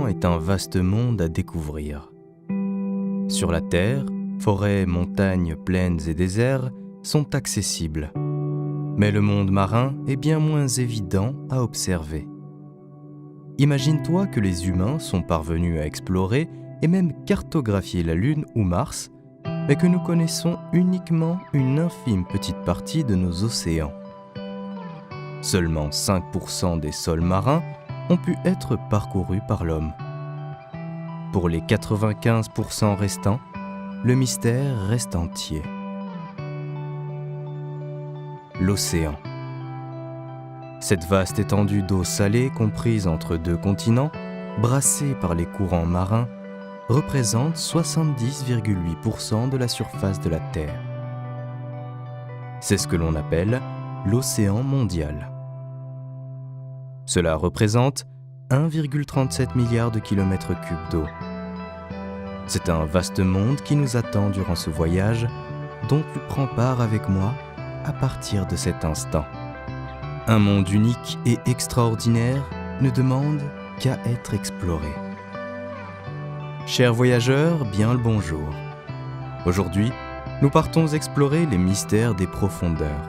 l'océan est un vaste monde à découvrir. Sur la Terre, forêts, montagnes, plaines et déserts sont accessibles. Mais le monde marin est bien moins évident à observer. Imagine-toi que les humains sont parvenus à explorer et même cartographier la Lune ou Mars, mais que nous connaissons uniquement une infime petite partie de nos océans. Seulement 5% des sols marins ont pu être parcourus par l'homme. Pour les 95% restants, le mystère reste entier. L'océan. Cette vaste étendue d'eau salée comprise entre deux continents, brassée par les courants marins, représente 70,8% de la surface de la Terre. C'est ce que l'on appelle l'océan mondial. Cela représente 1,37 milliard de kilomètres cubes d'eau. C'est un vaste monde qui nous attend durant ce voyage, dont tu prends part avec moi à partir de cet instant. Un monde unique et extraordinaire ne demande qu'à être exploré. Chers voyageurs, bien le bonjour. Aujourd'hui, nous partons explorer les mystères des profondeurs.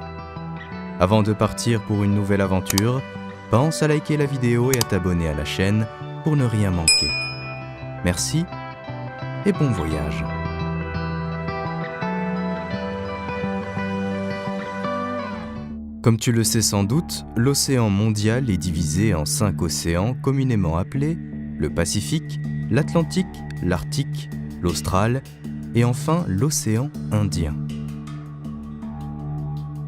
Avant de partir pour une nouvelle aventure, pense à liker la vidéo et à t'abonner à la chaîne pour ne rien manquer. Merci et bon voyage. Comme tu le sais sans doute, l'océan mondial est divisé en 5 océans communément appelés le Pacifique, l'Atlantique, l'Arctique, l'Austral et enfin l'océan Indien.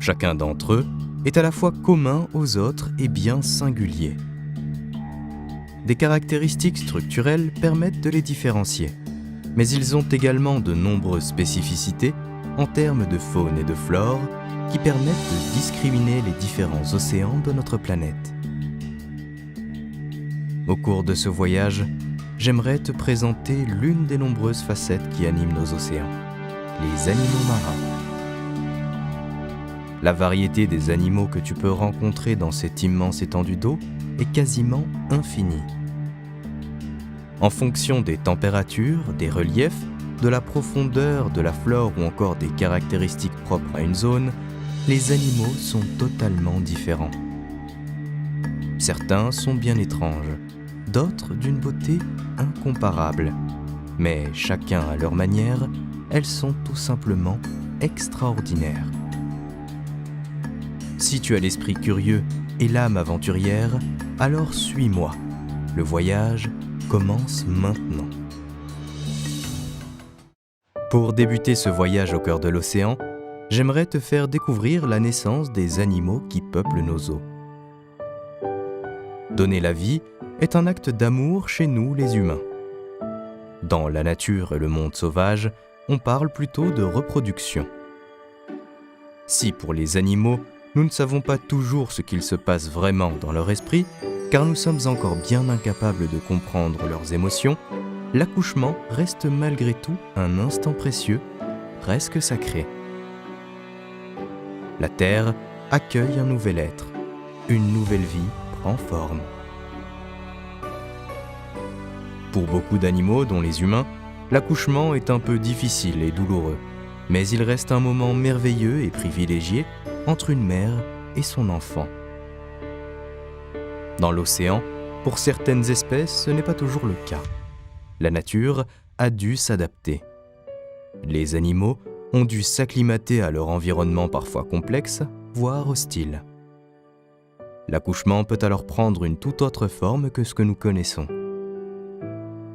Chacun d'entre eux est à la fois commun aux autres et bien singulier. Des caractéristiques structurelles permettent de les différencier, mais ils ont également de nombreuses spécificités en termes de faune et de flore qui permettent de discriminer les différents océans de notre planète. Au cours de ce voyage, j'aimerais te présenter l'une des nombreuses facettes qui animent nos océans, les animaux marins. La variété des animaux que tu peux rencontrer dans cette immense étendue d'eau est quasiment infinie. En fonction des températures, des reliefs, de la profondeur, de la flore ou encore des caractéristiques propres à une zone, les animaux sont totalement différents. Certains sont bien étranges, d'autres d'une beauté incomparable. Mais chacun à leur manière, elles sont tout simplement extraordinaires. Si tu as l'esprit curieux et l'âme aventurière, alors suis-moi. Le voyage commence maintenant. Pour débuter ce voyage au cœur de l'océan, j'aimerais te faire découvrir la naissance des animaux qui peuplent nos eaux. Donner la vie est un acte d'amour chez nous les humains. Dans la nature et le monde sauvage, on parle plutôt de reproduction. Si pour les animaux, nous ne savons pas toujours ce qu'il se passe vraiment dans leur esprit, car nous sommes encore bien incapables de comprendre leurs émotions, l'accouchement reste malgré tout un instant précieux, presque sacré. La Terre accueille un nouvel être, une nouvelle vie prend forme. Pour beaucoup d'animaux, dont les humains, l'accouchement est un peu difficile et douloureux, mais il reste un moment merveilleux et privilégié entre une mère et son enfant. Dans l'océan, pour certaines espèces, ce n'est pas toujours le cas. La nature a dû s'adapter. Les animaux ont dû s'acclimater à leur environnement parfois complexe, voire hostile. L'accouchement peut alors prendre une toute autre forme que ce que nous connaissons.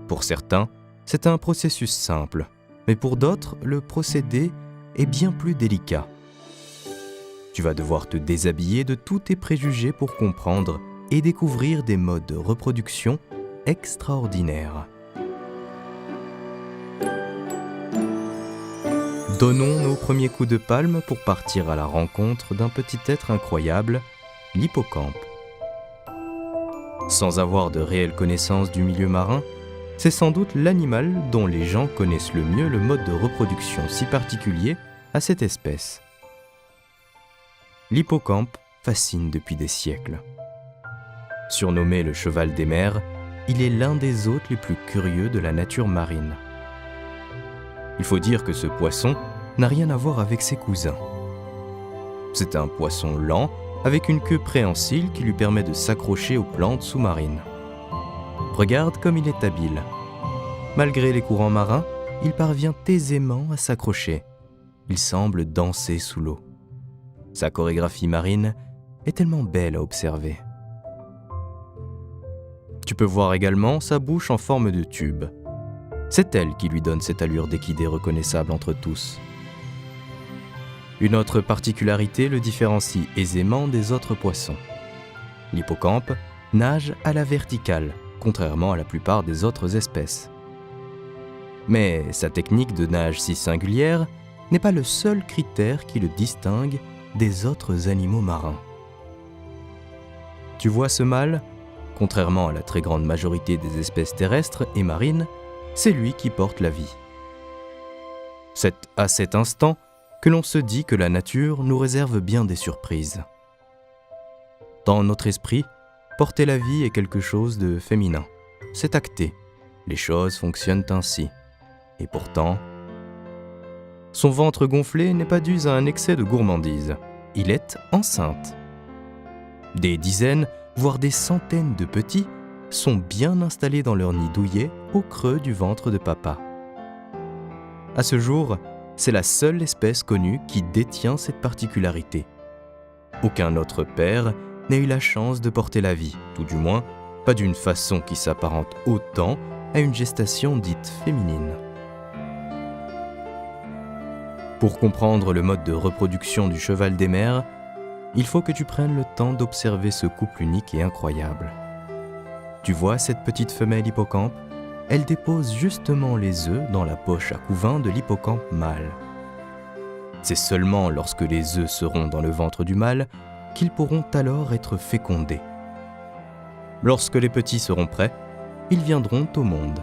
Pour certains, c'est un processus simple, mais pour d'autres, le procédé est bien plus délicat. Tu vas devoir te déshabiller de tous tes préjugés pour comprendre et découvrir des modes de reproduction extraordinaires. Donnons nos premiers coups de palme pour partir à la rencontre d'un petit être incroyable, l'hippocampe. Sans avoir de réelle connaissance du milieu marin, c'est sans doute l'animal dont les gens connaissent le mieux le mode de reproduction si particulier à cette espèce. L'hippocampe fascine depuis des siècles. Surnommé le cheval des mers, il est l'un des hôtes les plus curieux de la nature marine. Il faut dire que ce poisson n'a rien à voir avec ses cousins. C'est un poisson lent, avec une queue préhensile qui lui permet de s'accrocher aux plantes sous-marines. Regarde comme il est habile. Malgré les courants marins, il parvient aisément à s'accrocher. Il semble danser sous l'eau. Sa chorégraphie marine est tellement belle à observer. Tu peux voir également sa bouche en forme de tube. C'est elle qui lui donne cette allure d'équidé reconnaissable entre tous. Une autre particularité le différencie aisément des autres poissons. L'hippocampe nage à la verticale, contrairement à la plupart des autres espèces. Mais sa technique de nage si singulière n'est pas le seul critère qui le distingue des autres animaux marins. Tu vois ce mâle ? Contrairement à la très grande majorité des espèces terrestres et marines, c'est lui qui porte la vie. C'est à cet instant que l'on se dit que la nature nous réserve bien des surprises. Dans notre esprit, porter la vie est quelque chose de féminin. C'est acté. Les choses fonctionnent ainsi. Et pourtant, son ventre gonflé n'est pas dû à un excès de gourmandise. Il est enceinte. Des dizaines, voire des centaines de petits sont bien installés dans leur nid douillet au creux du ventre de papa. À ce jour, c'est la seule espèce connue qui détient cette particularité. Aucun autre père n'a eu la chance de porter la vie, tout du moins pas d'une façon qui s'apparente autant à une gestation dite féminine. Pour comprendre le mode de reproduction du cheval des mers, il faut que tu prennes le temps d'observer ce couple unique et incroyable. Tu vois cette petite femelle hippocampe ? Elle dépose justement les œufs dans la poche à couvain de l'hippocampe mâle. C'est seulement lorsque les œufs seront dans le ventre du mâle qu'ils pourront alors être fécondés. Lorsque les petits seront prêts, ils viendront au monde.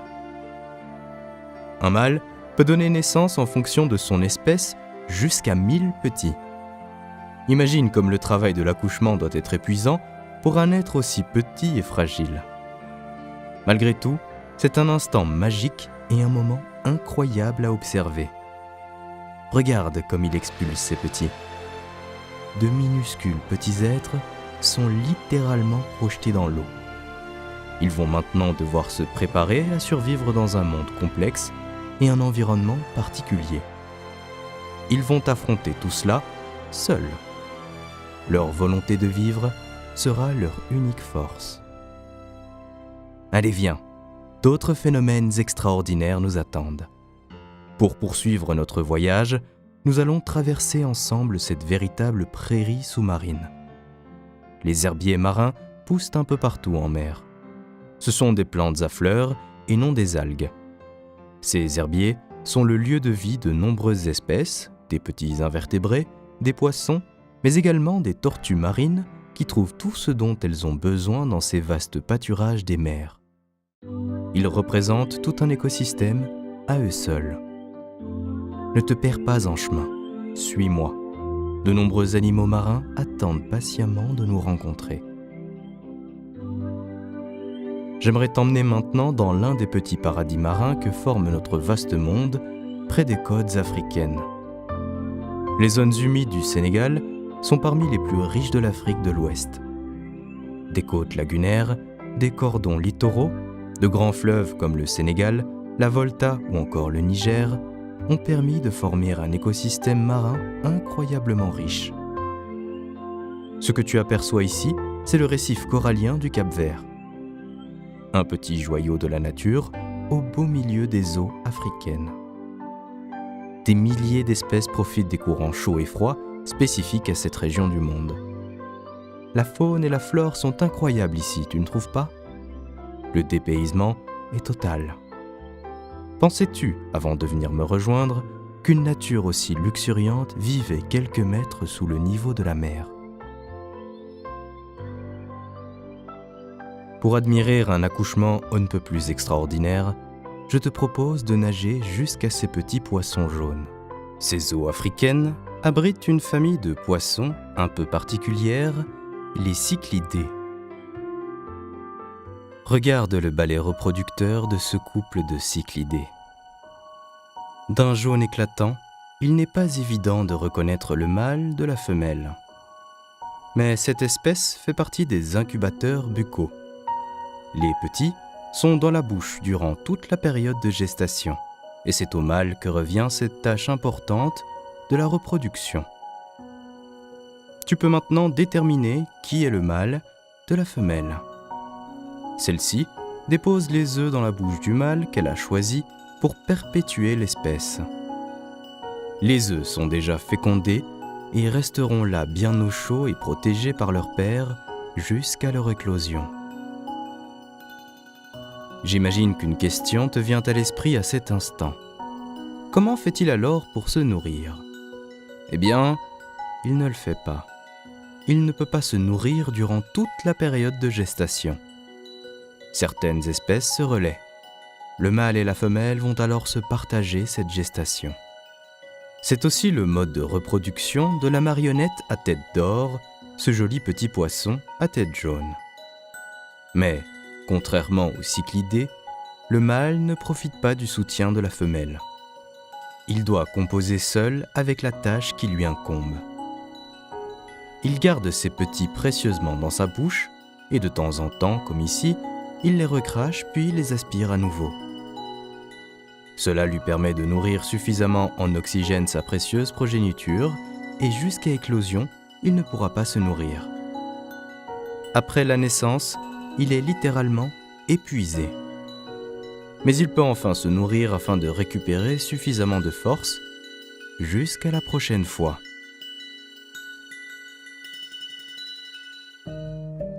Un mâle peut donner naissance en fonction de son espèce jusqu'à 1000 petits. Imagine comme le travail de l'accouchement doit être épuisant pour un être aussi petit et fragile. Malgré tout, c'est un instant magique et un moment incroyable à observer. Regarde comme il expulse ses petits. De minuscules petits êtres sont littéralement projetés dans l'eau. Ils vont maintenant devoir se préparer à survivre dans un monde complexe et un environnement particulier. Ils vont affronter tout cela seuls. Leur volonté de vivre sera leur unique force. Allez, viens, d'autres phénomènes extraordinaires nous attendent. Pour poursuivre notre voyage, nous allons traverser ensemble cette véritable prairie sous-marine. Les herbiers marins poussent un peu partout en mer. Ce sont des plantes à fleurs et non des algues. Ces herbiers sont le lieu de vie de nombreuses espèces, des petits invertébrés, des poissons, mais également des tortues marines qui trouvent tout ce dont elles ont besoin dans ces vastes pâturages des mers. Ils représentent tout un écosystème à eux seuls. Ne te perds pas en chemin, suis-moi. De nombreux animaux marins attendent patiemment de nous rencontrer. J'aimerais t'emmener maintenant dans l'un des petits paradis marins que forme notre vaste monde, près des côtes africaines. Les zones humides du Sénégal sont parmi les plus riches de l'Afrique de l'Ouest. Des côtes lagunaires, des cordons littoraux, de grands fleuves comme le Sénégal, la Volta ou encore le Niger ont permis de former un écosystème marin incroyablement riche. Ce que tu aperçois ici, c'est le récif corallien du Cap-Vert. Un petit joyau de la nature au beau milieu des eaux africaines. Des milliers d'espèces profitent des courants chauds et froids spécifiques à cette région du monde. La faune et la flore sont incroyables ici, tu ne trouves pas ? Le dépaysement est total. Pensais-tu, avant de venir me rejoindre, qu'une nature aussi luxuriante vivait quelques mètres sous le niveau de la mer ? Pour admirer un accouchement on ne peut plus extraordinaire, je te propose de nager jusqu'à ces petits poissons jaunes. Ces eaux africaines abritent une famille de poissons un peu particulière, les cyclidés. Regarde le balai reproducteur de ce couple de cyclidés. D'un jaune éclatant, il n'est pas évident de reconnaître le mâle de la femelle. Mais cette espèce fait partie des incubateurs buccaux. Les petits sont dans la bouche durant toute la période de gestation, et c'est au mâle que revient cette tâche importante de la reproduction. Tu peux maintenant déterminer qui est le mâle de la femelle. Celle-ci dépose les œufs dans la bouche du mâle qu'elle a choisi pour perpétuer l'espèce. Les œufs sont déjà fécondés et resteront là bien au chaud et protégés par leur père jusqu'à leur éclosion. J'imagine qu'une question te vient à l'esprit à cet instant. Comment fait-il alors pour se nourrir ? Eh bien, il ne le fait pas. Il ne peut pas se nourrir durant toute la période de gestation. Certaines espèces se relaient. Le mâle et la femelle vont alors se partager cette gestation. C'est aussi le mode de reproduction de la marionnette à tête d'or, ce joli petit poisson à tête jaune. Mais, contrairement aux cyclidés, le mâle ne profite pas du soutien de la femelle. Il doit composer seul avec la tâche qui lui incombe. Il garde ses petits précieusement dans sa bouche et de temps en temps, comme ici, il les recrache puis les aspire à nouveau. Cela lui permet de nourrir suffisamment en oxygène sa précieuse progéniture et jusqu'à éclosion, il ne pourra pas se nourrir. Après la naissance, il est littéralement épuisé. Mais il peut enfin se nourrir afin de récupérer suffisamment de force jusqu'à la prochaine fois.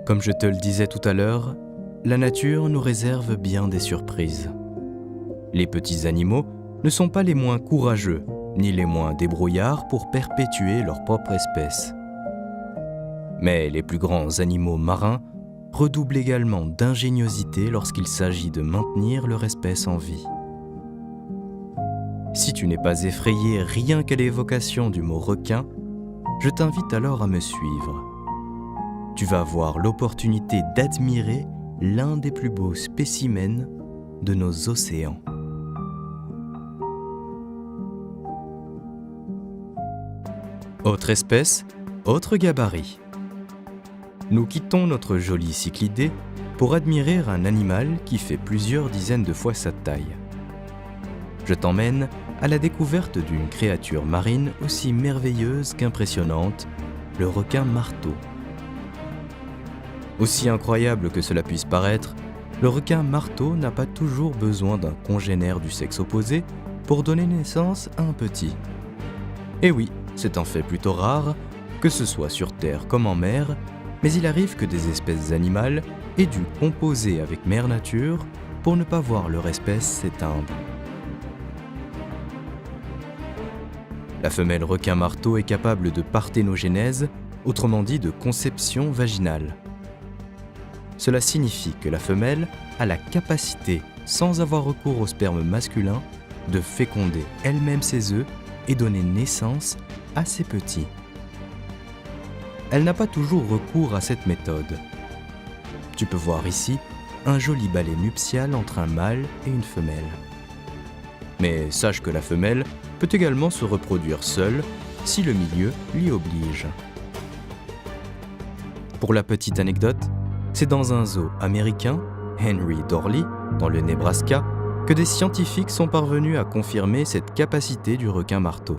Comme je te le disais tout à l'heure, la nature nous réserve bien des surprises. Les petits animaux ne sont pas les moins courageux, ni les moins débrouillards pour perpétuer leur propre espèce. Mais les plus grands animaux marins redoublent également d'ingéniosité lorsqu'il s'agit de maintenir leur espèce en vie. Si tu n'es pas effrayé rien qu'à l'évocation du mot requin, je t'invite alors à me suivre. Tu vas avoir l'opportunité d'admirer l'un des plus beaux spécimens de nos océans. Autre espèce, autre gabarit. Nous quittons notre joli cyclidé pour admirer un animal qui fait plusieurs dizaines de fois sa taille. Je t'emmène à la découverte d'une créature marine aussi merveilleuse qu'impressionnante, le requin marteau. Aussi incroyable que cela puisse paraître, le requin marteau n'a pas toujours besoin d'un congénère du sexe opposé pour donner naissance à un petit. Et oui, c'est un fait plutôt rare, que ce soit sur Terre comme en mer, mais il arrive que des espèces animales aient dû composer avec Mère Nature pour ne pas voir leur espèce s'éteindre. La femelle requin marteau est capable de parthénogénèse, autrement dit de conception vaginale. Cela signifie que la femelle a la capacité, sans avoir recours au sperme masculin, de féconder elle-même ses œufs et donner naissance à ses petits. Elle n'a pas toujours recours à cette méthode. Tu peux voir ici un joli balai nuptial entre un mâle et une femelle. Mais sache que la femelle peut également se reproduire seule si le milieu l'y oblige. Pour la petite anecdote, c'est dans un zoo américain, Henry Dorley, dans le Nebraska, que des scientifiques sont parvenus à confirmer cette capacité du requin marteau.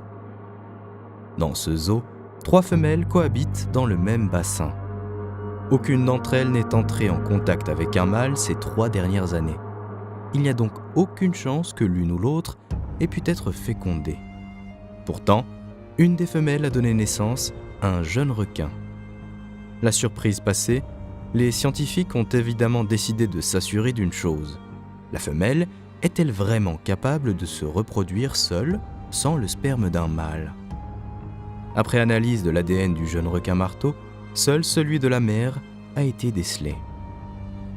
Dans ce zoo, 3 femelles cohabitent dans le même bassin. Aucune d'entre elles n'est entrée en contact avec un mâle ces 3 dernières années. Il n'y a donc aucune chance que l'une ou l'autre ait pu être fécondée. Pourtant, une des femelles a donné naissance à un jeune requin. La surprise passée, les scientifiques ont évidemment décidé de s'assurer d'une chose. La femelle est-elle vraiment capable de se reproduire seule, sans le sperme d'un mâle ? Après analyse de l'ADN du jeune requin marteau, seul celui de la mère a été décelé.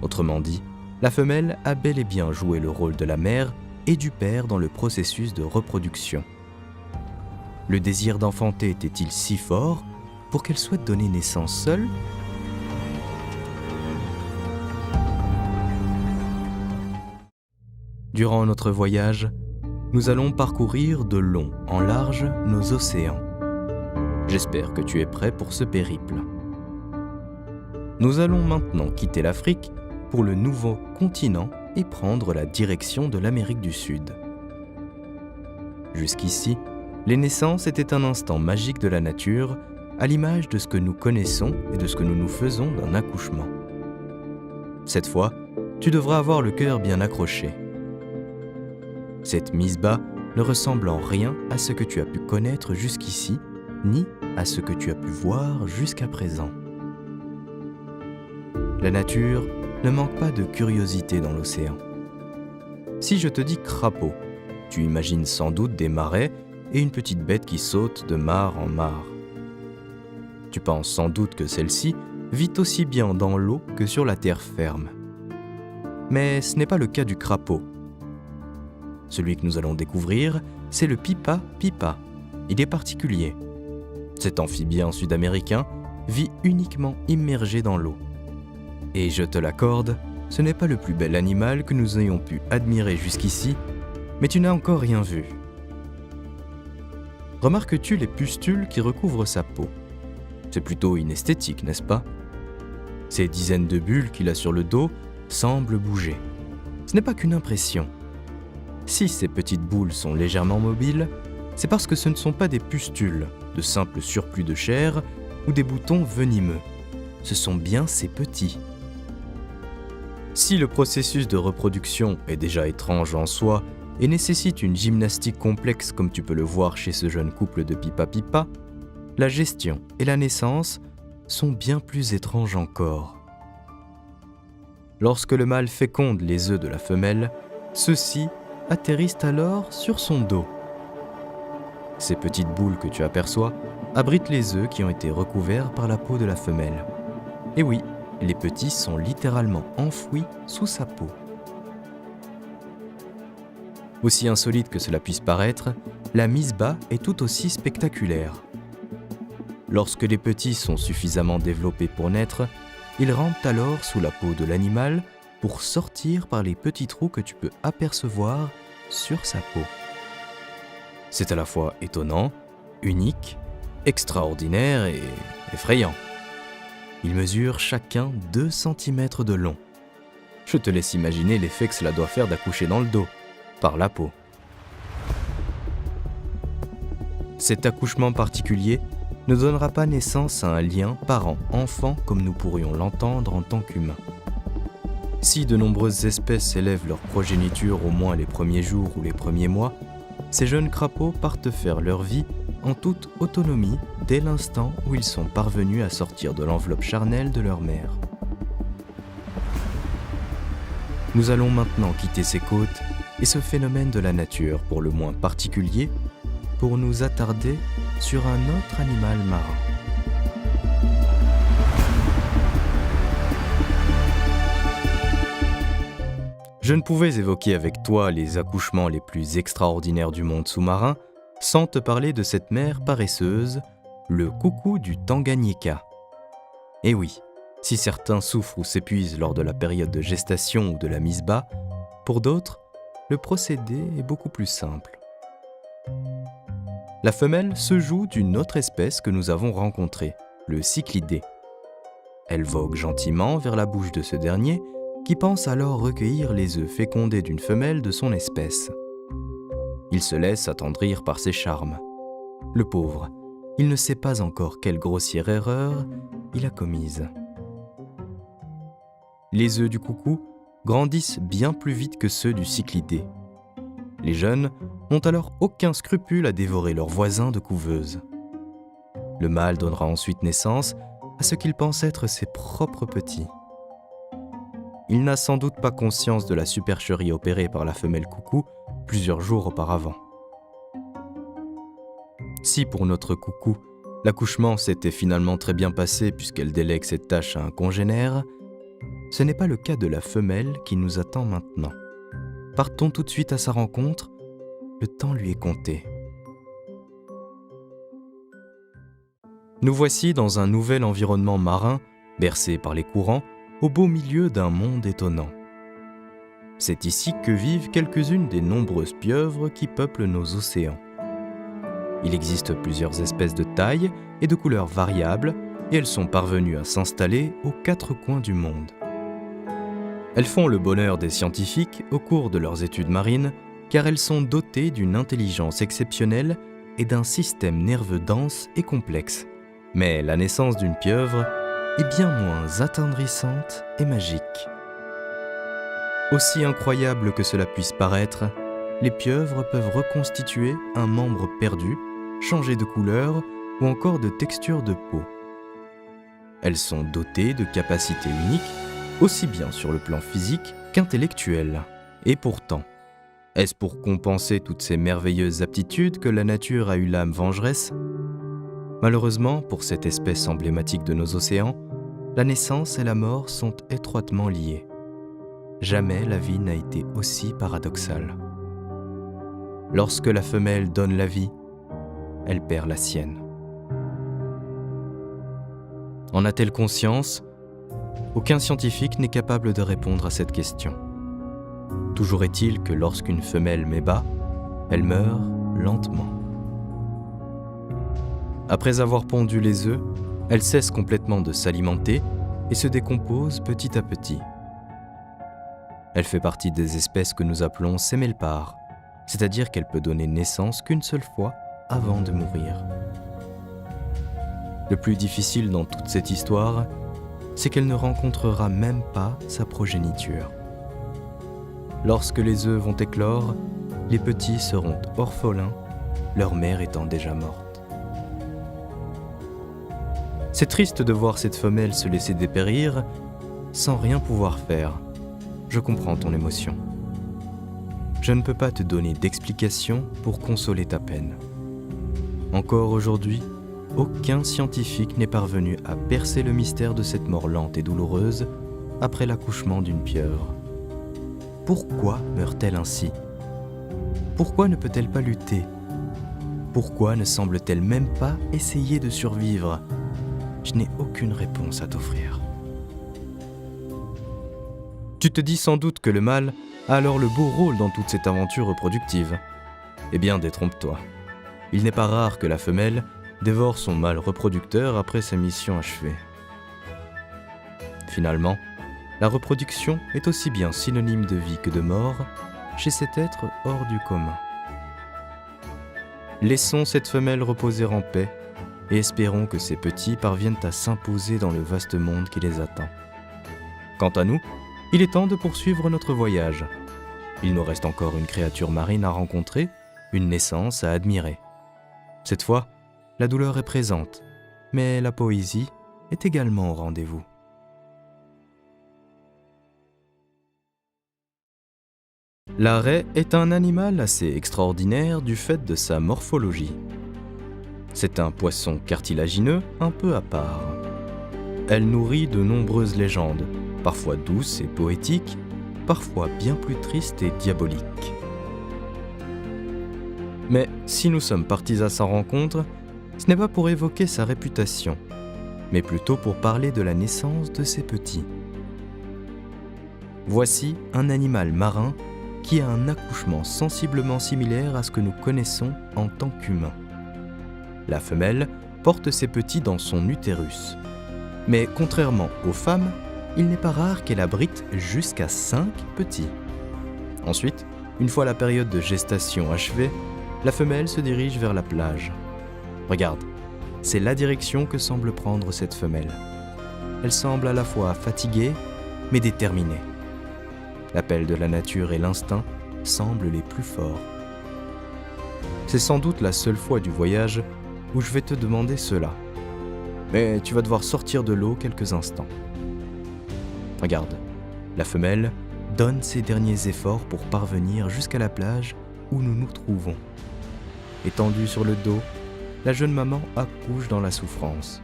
Autrement dit, la femelle a bel et bien joué le rôle de la mère et du père dans le processus de reproduction. Le désir d'enfanter était-il si fort pour qu'elle souhaite donner naissance seule ? Durant notre voyage, nous allons parcourir de long en large nos océans. J'espère que tu es prêt pour ce périple. Nous allons maintenant quitter l'Afrique pour le nouveau continent et prendre la direction de l'Amérique du Sud. Jusqu'ici, les naissances étaient un instant magique de la nature, à l'image de ce que nous connaissons et de ce que nous nous faisons d'un accouchement. Cette fois, tu devras avoir le cœur bien accroché. Cette mise-bas ne ressemble en rien à ce que tu as pu connaître jusqu'ici, ni à ce que tu as pu voir jusqu'à présent. La nature ne manque pas de curiosité dans l'océan. Si je te dis crapaud, tu imagines sans doute des marais et une petite bête qui saute de mare en mare. Tu penses sans doute que celle-ci vit aussi bien dans l'eau que sur la terre ferme. Mais ce n'est pas le cas du crapaud. Celui que nous allons découvrir, c'est le pipa pipa. Il est particulier. Cet amphibien sud-américain vit uniquement immergé dans l'eau. Et je te l'accorde, ce n'est pas le plus bel animal que nous ayons pu admirer jusqu'ici, mais tu n'as encore rien vu. Remarques-tu les pustules qui recouvrent sa peau ? C'est plutôt inesthétique, n'est-ce pas ? Ces dizaines de bulles qu'il a sur le dos semblent bouger. Ce n'est pas qu'une impression. Si ces petites boules sont légèrement mobiles, c'est parce que ce ne sont pas des pustules, de simples surplus de chair ou des boutons venimeux. Ce sont bien ces petits. Si le processus de reproduction est déjà étrange en soi et nécessite une gymnastique complexe comme tu peux le voir chez ce jeune couple de pipa-pipa, la gestion et la naissance sont bien plus étranges encore. Lorsque le mâle féconde les œufs de la femelle, ceux-ci atterrissent alors sur son dos. Ces petites boules que tu aperçois abritent les œufs qui ont été recouverts par la peau de la femelle. Et oui, les petits sont littéralement enfouis sous sa peau. Aussi insolite que cela puisse paraître, la mise-bas est tout aussi spectaculaire. Lorsque les petits sont suffisamment développés pour naître, ils rampent alors sous la peau de l'animal pour sortir par les petits trous que tu peux apercevoir sur sa peau. C'est à la fois étonnant, unique, extraordinaire et effrayant. Ils mesurent chacun 2 cm de long. Je te laisse imaginer l'effet que cela doit faire d'accoucher dans le dos, par la peau. Cet accouchement particulier ne donnera pas naissance à un lien parent-enfant comme nous pourrions l'entendre en tant qu'humains. Si de nombreuses espèces élèvent leur progéniture au moins les premiers jours ou les premiers mois, ces jeunes crapauds partent faire leur vie en toute autonomie dès l'instant où ils sont parvenus à sortir de l'enveloppe charnelle de leur mère. Nous allons maintenant quitter ces côtes et ce phénomène de la nature pour le moins particulier pour nous attarder sur un autre animal marin. Je ne pouvais évoquer avec toi les accouchements les plus extraordinaires du monde sous-marin sans te parler de cette mer paresseuse, le coucou du Tanganyika. Et oui, si certains souffrent ou s'épuisent lors de la période de gestation ou de la mise-bas, pour d'autres, le procédé est beaucoup plus simple. La femelle se joue d'une autre espèce que nous avons rencontrée, le cyclidé. Elle vogue gentiment vers la bouche de ce dernier, qui pense alors recueillir les œufs fécondés d'une femelle de son espèce. Il se laisse attendrir par ses charmes. Le pauvre, il ne sait pas encore quelle grossière erreur il a commise. Les œufs du coucou grandissent bien plus vite que ceux du cyclidé. Les jeunes n'ont alors aucun scrupule à dévorer leurs voisins de couveuse. Le mâle donnera ensuite naissance à ce qu'il pense être ses propres petits. Il n'a sans doute pas conscience de la supercherie opérée par la femelle coucou plusieurs jours auparavant. Si pour notre coucou, l'accouchement s'était finalement très bien passé puisqu'elle délègue cette tâche à un congénère, ce n'est pas le cas de la femelle qui nous attend maintenant. Partons tout de suite à sa rencontre, le temps lui est compté. Nous voici dans un nouvel environnement marin, bercé par les courants, au beau milieu d'un monde étonnant. C'est ici que vivent quelques-unes des nombreuses pieuvres qui peuplent nos océans. Il existe plusieurs espèces de tailles et de couleurs variables, et elles sont parvenues à s'installer aux 4 coins du monde. Elles font le bonheur des scientifiques au cours de leurs études marines, car elles sont dotées d'une intelligence exceptionnelle et d'un système nerveux dense et complexe. Mais la naissance d'une pieuvre est bien moins attendrissante et magique. Aussi incroyable que cela puisse paraître, les pieuvres peuvent reconstituer un membre perdu, changer de couleur ou encore de texture de peau. Elles sont dotées de capacités uniques, aussi bien sur le plan physique qu'intellectuel. Et pourtant, est-ce pour compenser toutes ces merveilleuses aptitudes que la nature a eu l'âme vengeresse ? Malheureusement, pour cette espèce emblématique de nos océans, la naissance et la mort sont étroitement liées. Jamais la vie n'a été aussi paradoxale. Lorsque la femelle donne la vie, elle perd la sienne. En a-t-elle conscience ? Aucun scientifique n'est capable de répondre à cette question. Toujours est-il que lorsqu'une femelle met bas, elle meurt lentement. Après avoir pondu les œufs, elle cesse complètement de s'alimenter et se décompose petit à petit. Elle fait partie des espèces que nous appelons sémelpares, c'est-à-dire qu'elle peut donner naissance qu'une seule fois avant de mourir. Le plus difficile dans toute cette histoire, c'est qu'elle ne rencontrera même pas sa progéniture. Lorsque les œufs vont éclore, les petits seront orphelins, leur mère étant déjà morte. C'est triste de voir cette femelle se laisser dépérir sans rien pouvoir faire. Je comprends ton émotion. Je ne peux pas te donner d'explication pour consoler ta peine. Encore aujourd'hui, aucun scientifique n'est parvenu à percer le mystère de cette mort lente et douloureuse après l'accouchement d'une pieuvre. Pourquoi meurt-elle ainsi ? Pourquoi ne peut-elle pas lutter ? Pourquoi ne semble-t-elle même pas essayer de survivre ? Je n'ai aucune réponse à t'offrir. Tu te dis sans doute que le mâle a alors le beau rôle dans toute cette aventure reproductive. Eh bien, détrompe-toi. Il n'est pas rare que la femelle dévore son mâle reproducteur après sa mission achevée. Finalement, la reproduction est aussi bien synonyme de vie que de mort chez cet être hors du commun. Laissons cette femelle reposer en paix et espérons que ces petits parviennent à s'imposer dans le vaste monde qui les attend. Quant à nous, il est temps de poursuivre notre voyage. Il nous reste encore une créature marine à rencontrer, une naissance à admirer. Cette fois, la douleur est présente, mais la poésie est également au rendez-vous. La raie est un animal assez extraordinaire du fait de sa morphologie. C'est un poisson cartilagineux un peu à part. Elle nourrit de nombreuses légendes, parfois douces et poétiques, parfois bien plus tristes et diaboliques. Mais si nous sommes partis à sa rencontre, ce n'est pas pour évoquer sa réputation, mais plutôt pour parler de la naissance de ses petits. Voici un animal marin qui a un accouchement sensiblement similaire à ce que nous connaissons en tant qu'humains. La femelle porte ses petits dans son utérus. Mais contrairement aux femmes, il n'est pas rare qu'elle abrite jusqu'à 5 petits. Ensuite, une fois la période de gestation achevée, la femelle se dirige vers la plage. Regarde, c'est la direction que semble prendre cette femelle. Elle semble à la fois fatiguée, mais déterminée. L'appel de la nature et l'instinct semblent les plus forts. C'est sans doute la seule fois du voyage où je vais te demander cela. Mais tu vas devoir sortir de l'eau quelques instants. Regarde, la femelle donne ses derniers efforts pour parvenir jusqu'à la plage où nous nous trouvons. Étendue sur le dos, la jeune maman accouche dans la souffrance.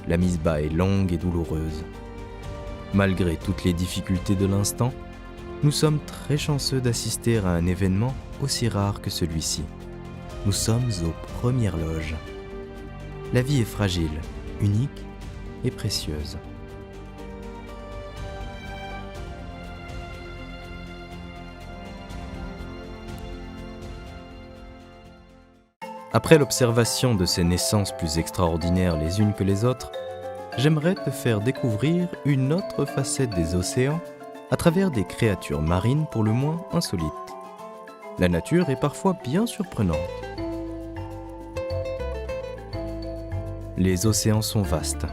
La mise bas est longue et douloureuse. Malgré toutes les difficultés de l'instant, nous sommes très chanceux d'assister à un événement aussi rare que celui-ci. Nous sommes aux premières loges. La vie est fragile, unique et précieuse. Après l'observation de ces naissances plus extraordinaires les unes que les autres, j'aimerais te faire découvrir une autre facette des océans à travers des créatures marines pour le moins insolites. La nature est parfois bien surprenante. Les océans sont vastes.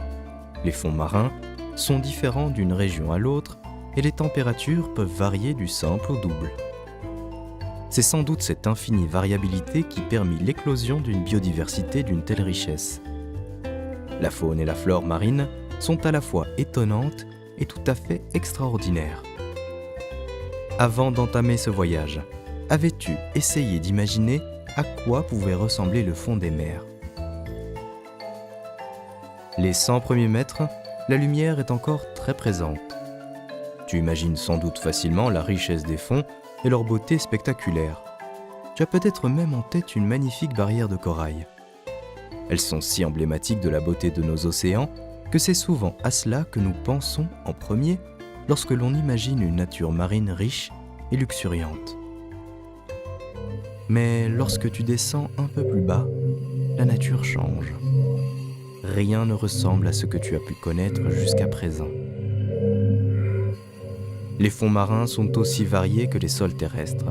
Les fonds marins sont différents d'une région à l'autre et les températures peuvent varier du simple au double. C'est sans doute cette infinie variabilité qui permet l'éclosion d'une biodiversité d'une telle richesse. La faune et la flore marine sont à la fois étonnantes et tout à fait extraordinaires. Avant d'entamer ce voyage, avais-tu essayé d'imaginer à quoi pouvait ressembler le fond des mers ? Les 100 premiers mètres, la lumière est encore très présente. Tu imagines sans doute facilement la richesse des fonds et leur beauté spectaculaire. Tu as peut-être même en tête une magnifique barrière de corail. Elles sont si emblématiques de la beauté de nos océans que c'est souvent à cela que nous pensons en premier lorsque l'on imagine une nature marine riche et luxuriante. Mais lorsque tu descends un peu plus bas, la nature change. Rien ne ressemble à ce que tu as pu connaître jusqu'à présent. Les fonds marins sont aussi variés que les sols terrestres.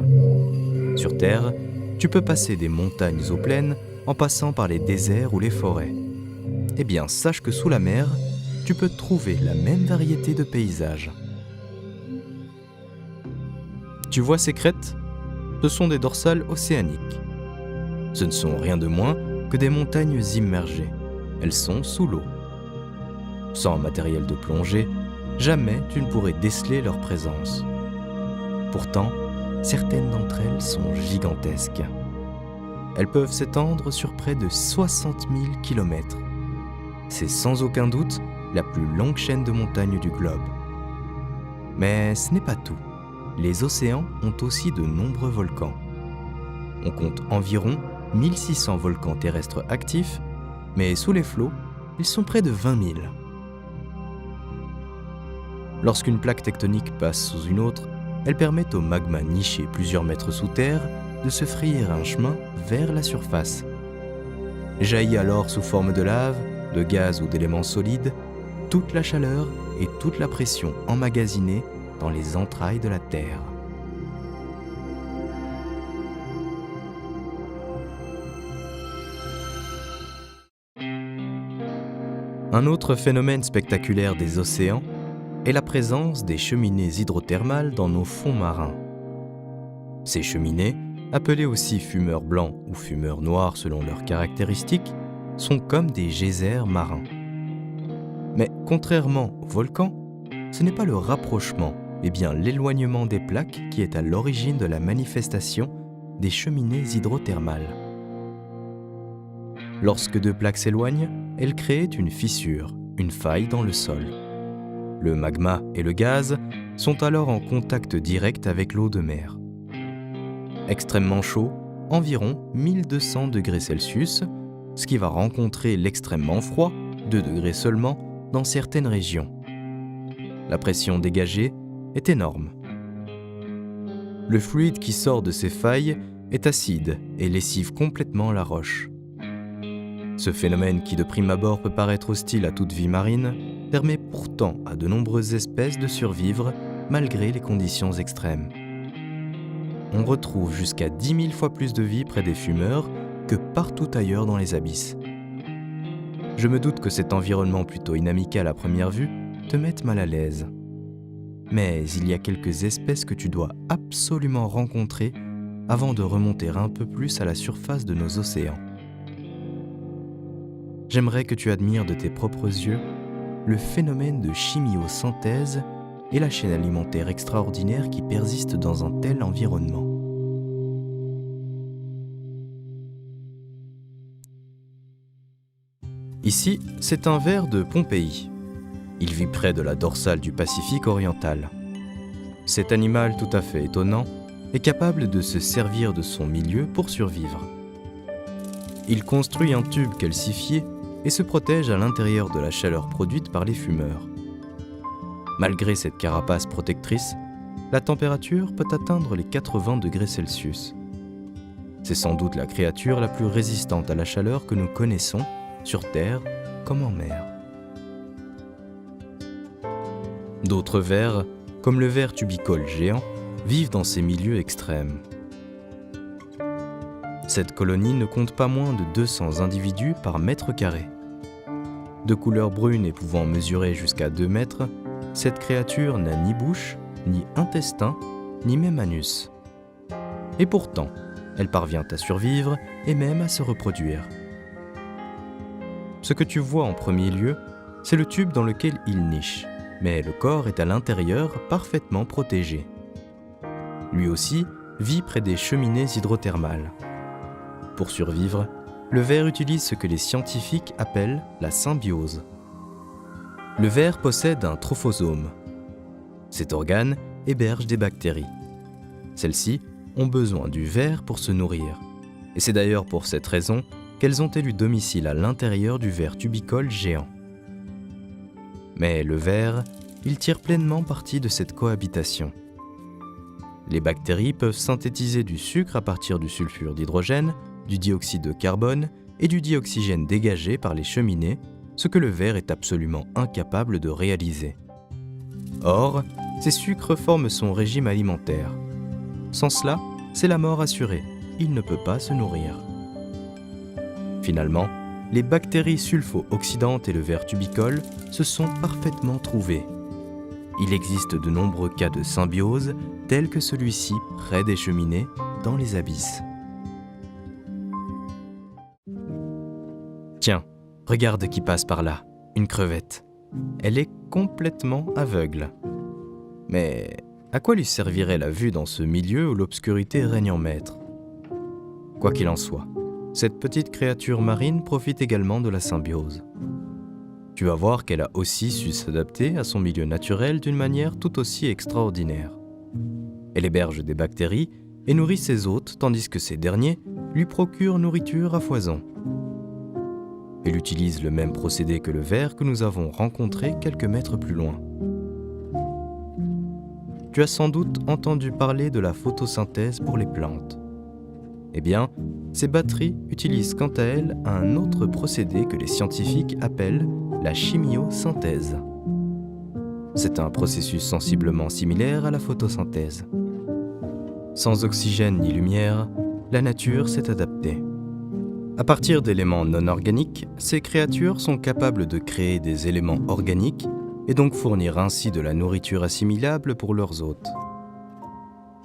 Sur Terre, tu peux passer des montagnes aux plaines en passant par les déserts ou les forêts. Eh bien, sache que sous la mer, tu peux trouver la même variété de paysages. Tu vois ces crêtes ? Ce sont des dorsales océaniques. Ce ne sont rien de moins que des montagnes immergées. Elles sont sous l'eau. Sans matériel de plongée, jamais tu ne pourrais déceler leur présence. Pourtant, certaines d'entre elles sont gigantesques. Elles peuvent s'étendre sur près de 60 000 km. C'est sans aucun doute la plus longue chaîne de montagnes du globe. Mais ce n'est pas tout. Les océans ont aussi de nombreux volcans. On compte environ 1600 volcans terrestres actifs, mais sous les flots, ils sont près de 20 000. Lorsqu'une plaque tectonique passe sous une autre, elle permet au magma niché plusieurs mètres sous terre de se frayer un chemin vers la surface. Jaillit alors sous forme de lave, de gaz ou d'éléments solides, toute la chaleur et toute la pression emmagasinée dans les entrailles de la Terre. Un autre phénomène spectaculaire des océans est la présence des cheminées hydrothermales dans nos fonds marins. Ces cheminées, appelées aussi fumeurs blancs ou fumeurs noirs selon leurs caractéristiques, sont comme des geysers marins. Mais contrairement aux volcans, ce n'est pas le rapprochement, mais bien l'éloignement des plaques qui est à l'origine de la manifestation des cheminées hydrothermales. Lorsque deux plaques s'éloignent, elles créent une fissure, une faille dans le sol. Le magma et le gaz sont alors en contact direct avec l'eau de mer. Extrêmement chaud, environ 1200 degrés Celsius, ce qui va rencontrer l'extrêmement froid, 2 degrés seulement, dans certaines régions. La pression dégagée est énorme. Le fluide qui sort de ces failles est acide et lessive complètement la roche. Ce phénomène qui de prime abord peut paraître hostile à toute vie marine permet pourtant à de nombreuses espèces de survivre malgré les conditions extrêmes. On retrouve jusqu'à 10 000 fois plus de vie près des fumeurs que partout ailleurs dans les abysses. Je me doute que cet environnement plutôt inamical à première vue te mette mal à l'aise. Mais il y a quelques espèces que tu dois absolument rencontrer avant de remonter un peu plus à la surface de nos océans. J'aimerais que tu admires de tes propres yeux le phénomène de chimiosynthèse et la chaîne alimentaire extraordinaire qui persiste dans un tel environnement. Ici, c'est un ver de Pompéi. Il vit près de la dorsale du Pacifique oriental. Cet animal tout à fait étonnant est capable de se servir de son milieu pour survivre. Il construit un tube calcifié et se protège à l'intérieur de la chaleur produite par les fumeurs. Malgré cette carapace protectrice, la température peut atteindre les 80 degrés Celsius. C'est sans doute la créature la plus résistante à la chaleur que nous connaissons, sur Terre comme en mer. D'autres vers, comme le ver tubicole géant, vivent dans ces milieux extrêmes. Cette colonie ne compte pas moins de 200 individus par mètre carré. De couleur brune et pouvant mesurer jusqu'à 2 mètres, cette créature n'a ni bouche, ni intestin, ni même anus. Et pourtant, elle parvient à survivre et même à se reproduire. Ce que tu vois en premier lieu, c'est le tube dans lequel il niche, mais le corps est à l'intérieur parfaitement protégé. Lui aussi vit près des cheminées hydrothermales. Pour survivre, le ver utilise ce que les scientifiques appellent la symbiose. Le ver possède un trophosome. Cet organe héberge des bactéries. Celles-ci ont besoin du ver pour se nourrir. Et c'est d'ailleurs pour cette raison qu'elles ont élu domicile à l'intérieur du ver tubicole géant. Mais le ver, il tire pleinement parti de cette cohabitation. Les bactéries peuvent synthétiser du sucre à partir du sulfure d'hydrogène, du dioxyde de carbone et du dioxygène dégagé par les cheminées, ce que le ver est absolument incapable de réaliser. Or, ces sucres forment son régime alimentaire. Sans cela, c'est la mort assurée, il ne peut pas se nourrir. Finalement, les bactéries sulfo-oxydantes et le ver tubicole se sont parfaitement trouvés. Il existe de nombreux cas de symbiose, tels que celui-ci près des cheminées, dans les abysses. Tiens, regarde qui passe par là, une crevette. Elle est complètement aveugle. Mais à quoi lui servirait la vue dans ce milieu où l'obscurité règne en maître ? Quoi qu'il en soit, cette petite créature marine profite également de la symbiose. Tu vas voir qu'elle a aussi su s'adapter à son milieu naturel d'une manière tout aussi extraordinaire. Elle héberge des bactéries et nourrit ses hôtes tandis que ces derniers lui procurent nourriture à foison. Elle utilise le même procédé que le ver que nous avons rencontré quelques mètres plus loin. Tu as sans doute entendu parler de la photosynthèse pour les plantes. Eh bien, ces batteries utilisent quant à elles un autre procédé que les scientifiques appellent la chimiosynthèse. C'est un processus sensiblement similaire à la photosynthèse. Sans oxygène ni lumière, la nature s'est adaptée. À partir d'éléments non organiques, ces créatures sont capables de créer des éléments organiques et donc fournir ainsi de la nourriture assimilable pour leurs hôtes.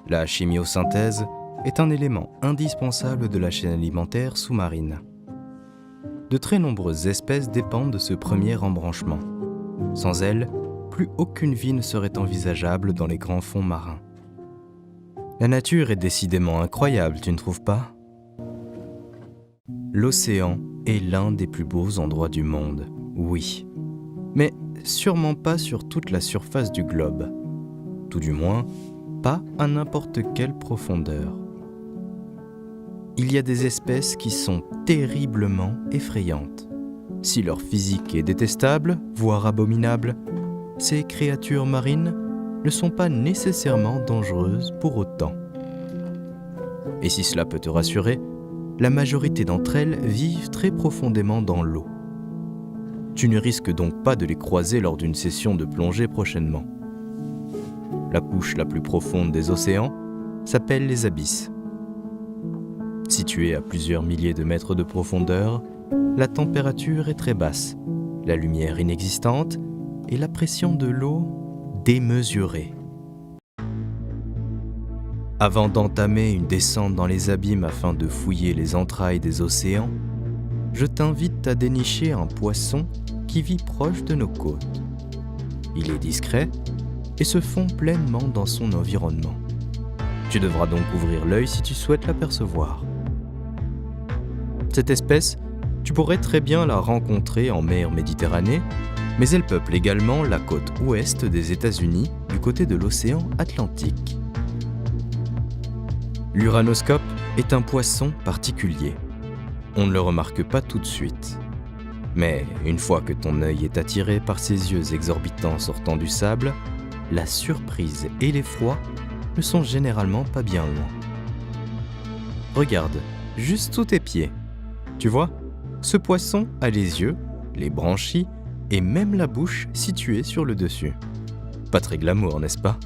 La chimiosynthèse est un élément indispensable de la chaîne alimentaire sous-marine. De très nombreuses espèces dépendent de ce premier embranchement. Sans elle, plus aucune vie ne serait envisageable dans les grands fonds marins. La nature est décidément incroyable, tu ne trouves pas ? L'océan est l'un des plus beaux endroits du monde, oui. Mais sûrement pas sur toute la surface du globe. Tout du moins, pas à n'importe quelle profondeur. Il y a des espèces qui sont terriblement effrayantes. Si leur physique est détestable, voire abominable, ces créatures marines ne sont pas nécessairement dangereuses pour autant. Et si cela peut te rassurer, la majorité d'entre elles vivent très profondément dans l'eau. Tu ne risques donc pas de les croiser lors d'une session de plongée prochainement. La couche la plus profonde des océans s'appelle les abysses. Située à plusieurs milliers de mètres de profondeur, la température est très basse, la lumière inexistante et la pression de l'eau démesurée. Avant d'entamer une descente dans les abîmes afin de fouiller les entrailles des océans, je t'invite à dénicher un poisson qui vit proche de nos côtes. Il est discret et se fond pleinement dans son environnement. Tu devras donc ouvrir l'œil si tu souhaites l'apercevoir. Cette espèce, tu pourrais très bien la rencontrer en mer Méditerranée, mais elle peuple également la côte ouest des États-Unis du côté de l'océan Atlantique. L'uranoscope est un poisson particulier. On ne le remarque pas tout de suite. Mais une fois que ton œil est attiré par ses yeux exorbitants sortant du sable, la surprise et l'effroi ne sont généralement pas bien loin. Regarde, juste sous tes pieds. Tu vois, ce poisson a les yeux, les branchies et même la bouche située sur le dessus. Pas très glamour, n'est-ce pas?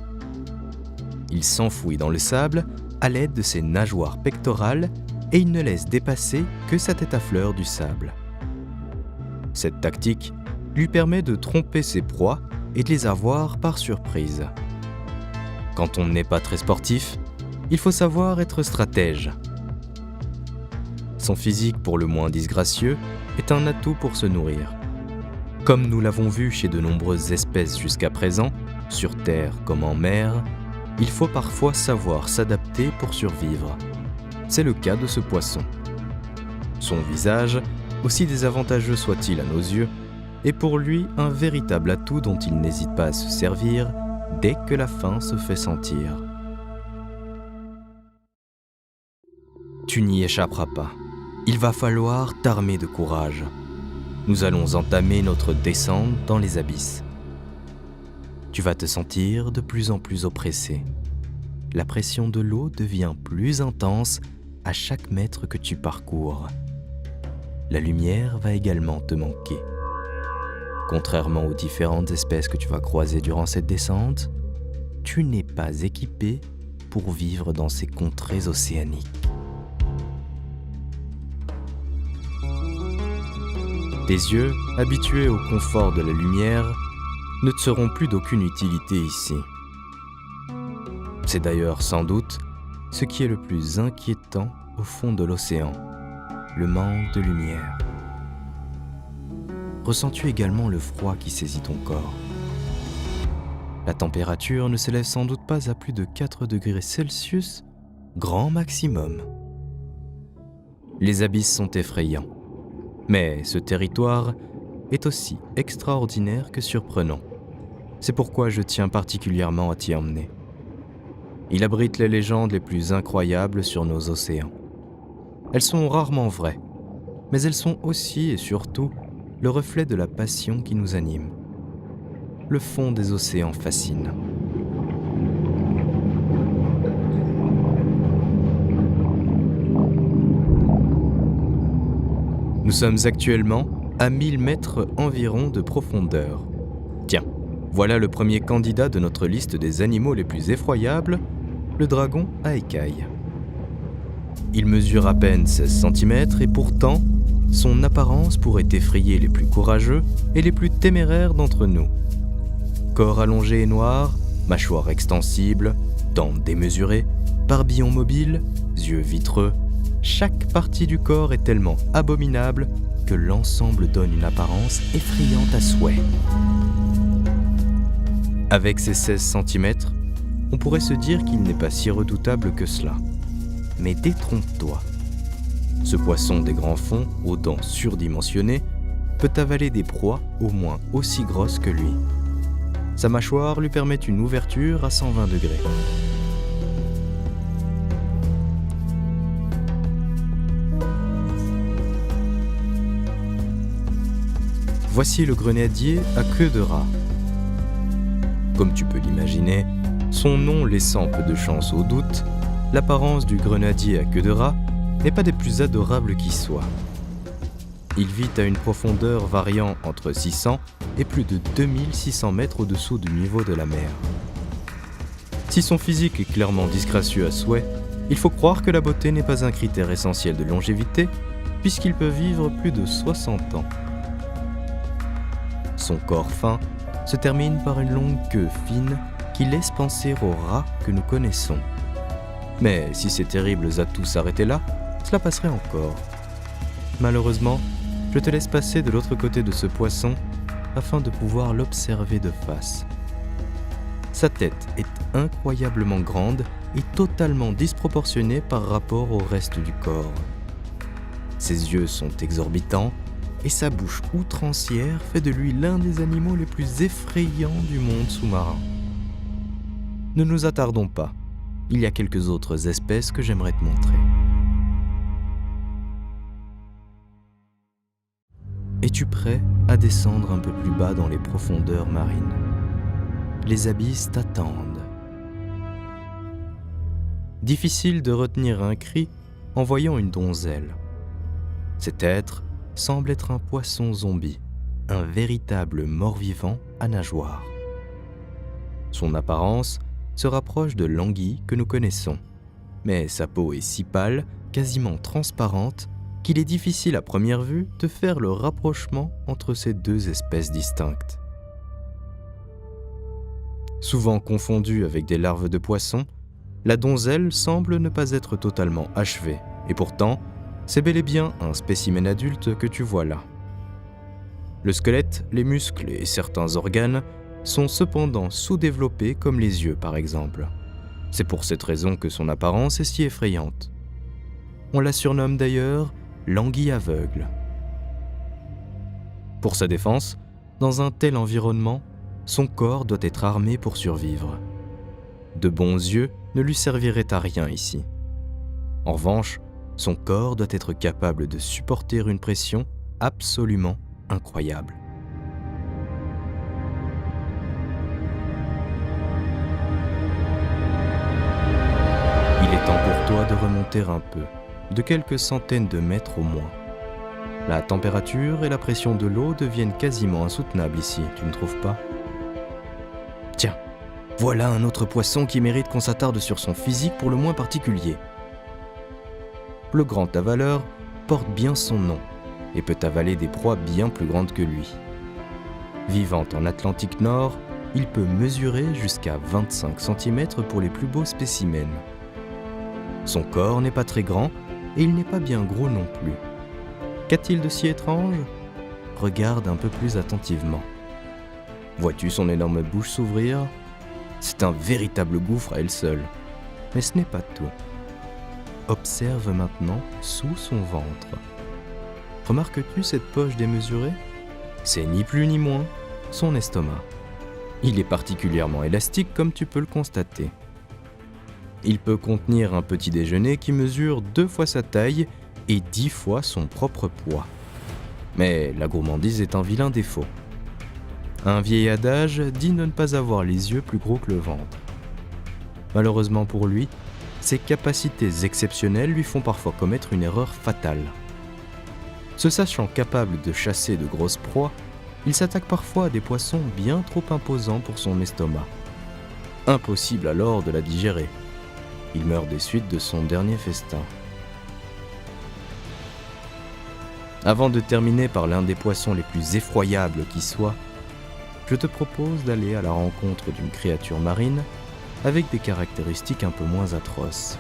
Il s'enfouit dans le sable à l'aide de ses nageoires pectorales et il ne laisse dépasser que sa tête à fleur du sable. Cette tactique lui permet de tromper ses proies et de les avoir par surprise. Quand on n'est pas très sportif, il faut savoir être stratège. Son physique pour le moins disgracieux est un atout pour se nourrir. Comme nous l'avons vu chez de nombreuses espèces jusqu'à présent, sur terre comme en mer, il faut parfois savoir s'adapter pour survivre. C'est le cas de ce poisson. Son visage, aussi désavantageux soit-il à nos yeux, est pour lui un véritable atout dont il n'hésite pas à se servir dès que la faim se fait sentir. Tu n'y échapperas pas. Il va falloir t'armer de courage. Nous allons entamer notre descente dans les abysses. Tu vas te sentir de plus en plus oppressé. La pression de l'eau devient plus intense à chaque mètre que tu parcours. La lumière va également te manquer. Contrairement aux différentes espèces que tu vas croiser durant cette descente, tu n'es pas équipé pour vivre dans ces contrées océaniques. Tes yeux, habitués au confort de la lumière, ne te seront plus d'aucune utilité ici. C'est d'ailleurs sans doute ce qui est le plus inquiétant au fond de l'océan, le manque de lumière. Ressens-tu également le froid qui saisit ton corps? La température ne s'élève sans doute pas à plus de 4 degrés Celsius, grand maximum. Les abysses sont effrayants. Mais ce territoire est aussi extraordinaire que surprenant. C'est pourquoi je tiens particulièrement à t'y emmener. Il abrite les légendes les plus incroyables sur nos océans. Elles sont rarement vraies, mais elles sont aussi et surtout le reflet de la passion qui nous anime. Le fond des océans fascine. Nous sommes actuellement à 1000 mètres environ de profondeur. Tiens, voilà le premier candidat de notre liste des animaux les plus effroyables, le dragon à écailles. Il mesure à peine 16 cm et pourtant, son apparence pourrait effrayer les plus courageux et les plus téméraires d'entre nous. Corps allongé et noir, mâchoire extensible, dents démesurées, barbillon mobile, yeux vitreux, chaque partie du corps est tellement abominable que l'ensemble donne une apparence effrayante à souhait. Avec ses 16 cm, on pourrait se dire qu'il n'est pas si redoutable que cela. Mais détrompe-toi. Ce poisson des grands fonds, aux dents surdimensionnées, peut avaler des proies au moins aussi grosses que lui. Sa mâchoire lui permet une ouverture à 120 degrés. Voici le grenadier à queue de rat. Comme tu peux l'imaginer, son nom laissant peu de chance au doute, l'apparence du grenadier à queue de rat n'est pas des plus adorables qui soient. Il vit à une profondeur variant entre 600 et plus de 2600 mètres au-dessous du niveau de la mer. Si son physique est clairement disgracieux à souhait, il faut croire que la beauté n'est pas un critère essentiel de longévité, puisqu'il peut vivre plus de 60 ans. Son corps fin se termine par une longue queue fine qui laisse penser au rat que nous connaissons. Mais si ces terribles atouts s'arrêtaient là, cela passerait encore. Malheureusement, je te laisse passer de l'autre côté de ce poisson afin de pouvoir l'observer de face. Sa tête est incroyablement grande et totalement disproportionnée par rapport au reste du corps. Ses yeux sont exorbitants et sa bouche outrancière fait de lui l'un des animaux les plus effrayants du monde sous-marin. Ne nous attardons pas, il y a quelques autres espèces que j'aimerais te montrer. Es-tu prêt à descendre un peu plus bas dans les profondeurs marines? Les abysses t'attendent. Difficile de retenir un cri en voyant une donzelle. Cet être semble être un poisson zombie, un véritable mort-vivant à nageoires. Son apparence se rapproche de l'anguille que nous connaissons, mais sa peau est si pâle, quasiment transparente, qu'il est difficile à première vue de faire le rapprochement entre ces deux espèces distinctes. Souvent confondue avec des larves de poissons, la donzelle semble ne pas être totalement achevée, et pourtant, c'est bel et bien un spécimen adulte que tu vois là. Le squelette, les muscles et certains organes sont cependant sous-développés comme les yeux par exemple. C'est pour cette raison que son apparence est si effrayante. On la surnomme d'ailleurs l'anguille aveugle. Pour sa défense, dans un tel environnement, son corps doit être armé pour survivre. De bons yeux ne lui serviraient à rien ici. En revanche, son corps doit être capable de supporter une pression absolument incroyable. Il est temps pour toi de remonter un peu, de quelques centaines de mètres au moins. La température et la pression de l'eau deviennent quasiment insoutenables ici, tu ne trouves pas ? Tiens, voilà un autre poisson qui mérite qu'on s'attarde sur son physique pour le moins particulier. Le grand avaleur porte bien son nom et peut avaler des proies bien plus grandes que lui. Vivant en Atlantique Nord, il peut mesurer jusqu'à 25 cm pour les plus beaux spécimens. Son corps n'est pas très grand et il n'est pas bien gros non plus. Qu'a-t-il de si étrange ? Regarde un peu plus attentivement. Vois-tu son énorme bouche s'ouvrir ? C'est un véritable gouffre à elle seule. Mais ce n'est pas tout. Observe maintenant sous son ventre. Remarques-tu cette poche démesurée ? C'est ni plus ni moins son estomac. Il est particulièrement élastique comme tu peux le constater. Il peut contenir un petit déjeuner qui mesure 2 fois sa taille et 10 fois son propre poids. Mais la gourmandise est un vilain défaut. Un vieil adage dit de ne pas avoir les yeux plus gros que le ventre. Malheureusement pour lui, ses capacités exceptionnelles lui font parfois commettre une erreur fatale. Se sachant capable de chasser de grosses proies, il s'attaque parfois à des poissons bien trop imposants pour son estomac. Impossible alors de la digérer. Il meurt des suites de son dernier festin. Avant de terminer par l'un des poissons les plus effroyables qui soit, je te propose d'aller à la rencontre d'une créature marine avec des caractéristiques un peu moins atroces.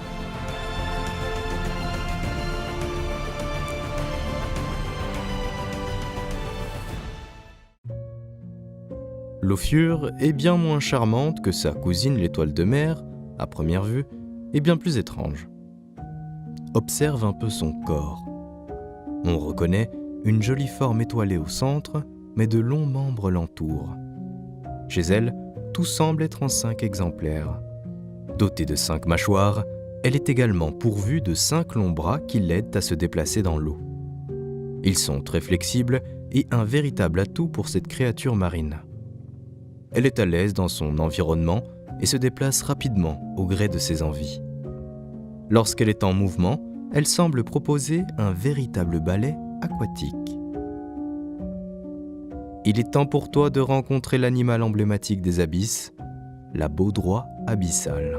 L'ophiure est bien moins charmante que sa cousine l'étoile de mer, à première vue, et bien plus étrange. Observe un peu son corps. On reconnaît une jolie forme étoilée au centre, mais de longs membres l'entourent. Chez elle, tout semble être en 5 exemplaires. Dotée de 5 mâchoires, elle est également pourvue de 5 longs bras qui l'aident à se déplacer dans l'eau. Ils sont très flexibles et un véritable atout pour cette créature marine. Elle est à l'aise dans son environnement et se déplace rapidement au gré de ses envies. Lorsqu'elle est en mouvement, elle semble proposer un véritable ballet aquatique. Il est temps pour toi de rencontrer l'animal emblématique des abysses, la baudroie abyssale.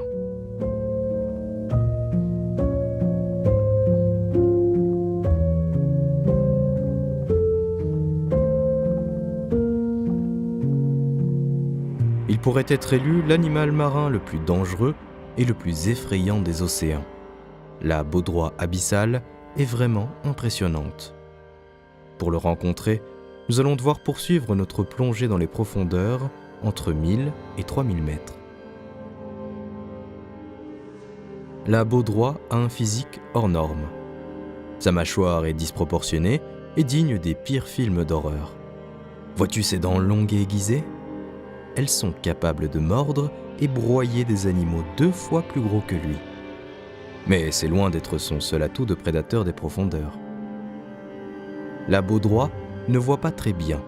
Il pourrait être élu l'animal marin le plus dangereux et le plus effrayant des océans. La baudroie abyssale est vraiment impressionnante. Pour le rencontrer, nous allons devoir poursuivre notre plongée dans les profondeurs entre 1000 et 3000 mètres. La baudroie a un physique hors norme. Sa mâchoire est disproportionnée et digne des pires films d'horreur. Vois-tu ses dents longues et aiguisées ? Elles sont capables de mordre et broyer des animaux 2 fois plus gros que lui. Mais c'est loin d'être son seul atout de prédateur des profondeurs. La baudroie ne voit pas très bien,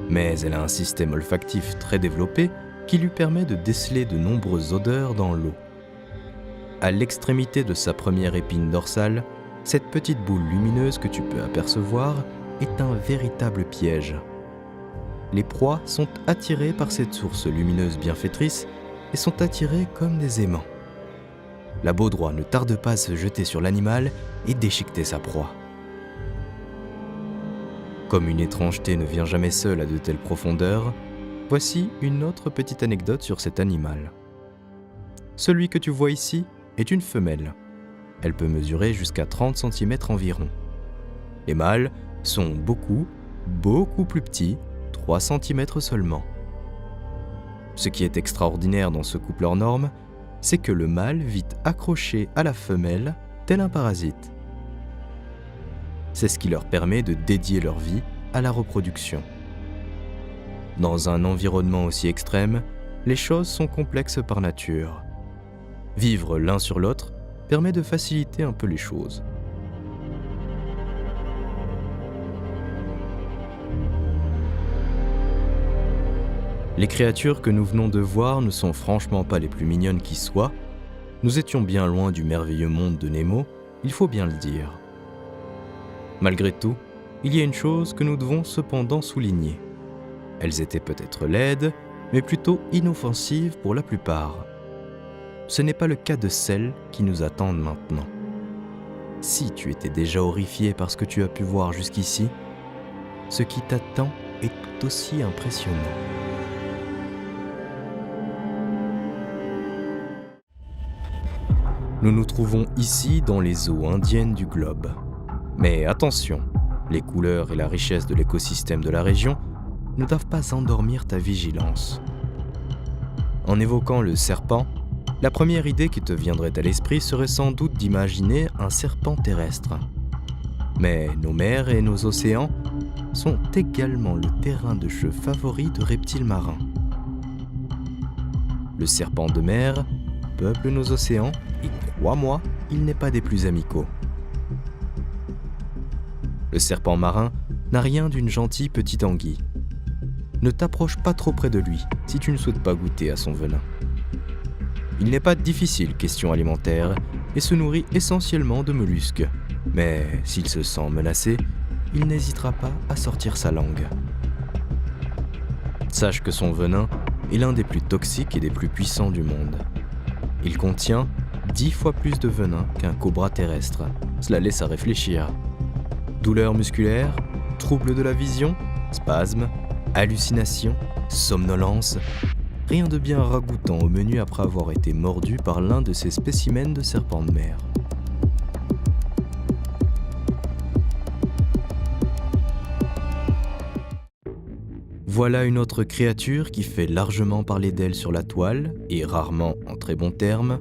mais elle a un système olfactif très développé qui lui permet de déceler de nombreuses odeurs dans l'eau. À l'extrémité de sa première épine dorsale, Cette petite boule lumineuse que tu peux apercevoir est un véritable piège. Les proies sont attirées par cette source lumineuse bienfaitrice et sont attirées comme des aimants. La baudroie ne tarde pas à se jeter sur l'animal et déchiqueter sa proie. Comme une étrangeté ne vient jamais seule à de telles profondeurs, voici une autre petite anecdote sur cet animal. Celui que tu vois ici est une femelle. Elle peut mesurer jusqu'à 30 cm environ. Les mâles sont beaucoup plus petits, 3 cm seulement. Ce qui est extraordinaire dans ce couple hors norme, c'est que le mâle vit accroché à la femelle tel un parasite. C'est ce qui leur permet de dédier leur vie à la reproduction. Dans un environnement aussi extrême, les choses sont complexes par nature. Vivre l'un sur l'autre permet de faciliter un peu les choses. Les créatures que nous venons de voir ne sont franchement pas les plus mignonnes qui soient. Nous étions bien loin du merveilleux monde de Nemo, il faut bien le dire. Malgré tout, il y a une chose que nous devons cependant souligner. Elles étaient peut-être laides, mais plutôt inoffensives pour la plupart. Ce n'est pas le cas de celles qui nous attendent maintenant. Si tu étais déjà horrifié par ce que tu as pu voir jusqu'ici, ce qui t'attend est tout aussi impressionnant. Nous nous trouvons ici dans les eaux indiennes du globe. Mais attention, les couleurs et la richesse de l'écosystème de la région ne doivent pas endormir ta vigilance. En évoquant le serpent, la première idée qui te viendrait à l'esprit serait sans doute d'imaginer un serpent terrestre. Mais nos mers et nos océans sont également le terrain de jeu favori de reptiles marins. Le serpent de mer peuple nos océans et crois-moi, il n'est pas des plus amicaux. Le serpent marin n'a rien d'une gentille petite anguille. Ne t'approche pas trop près de lui si tu ne souhaites pas goûter à son venin. Il n'est pas difficile question alimentaire et se nourrit essentiellement de mollusques. Mais s'il se sent menacé, il n'hésitera pas à sortir sa langue. Sache que son venin est l'un des plus toxiques et des plus puissants du monde. Il contient 10 fois plus de venin qu'un cobra terrestre. Cela laisse à réfléchir. Douleurs musculaires, troubles de la vision, spasmes, hallucinations, somnolence. Rien de bien ragoûtant au menu après avoir été mordu par l'un de ces spécimens de serpents de mer. Voilà une autre créature qui fait largement parler d'elle sur la toile, et rarement en très bons termes.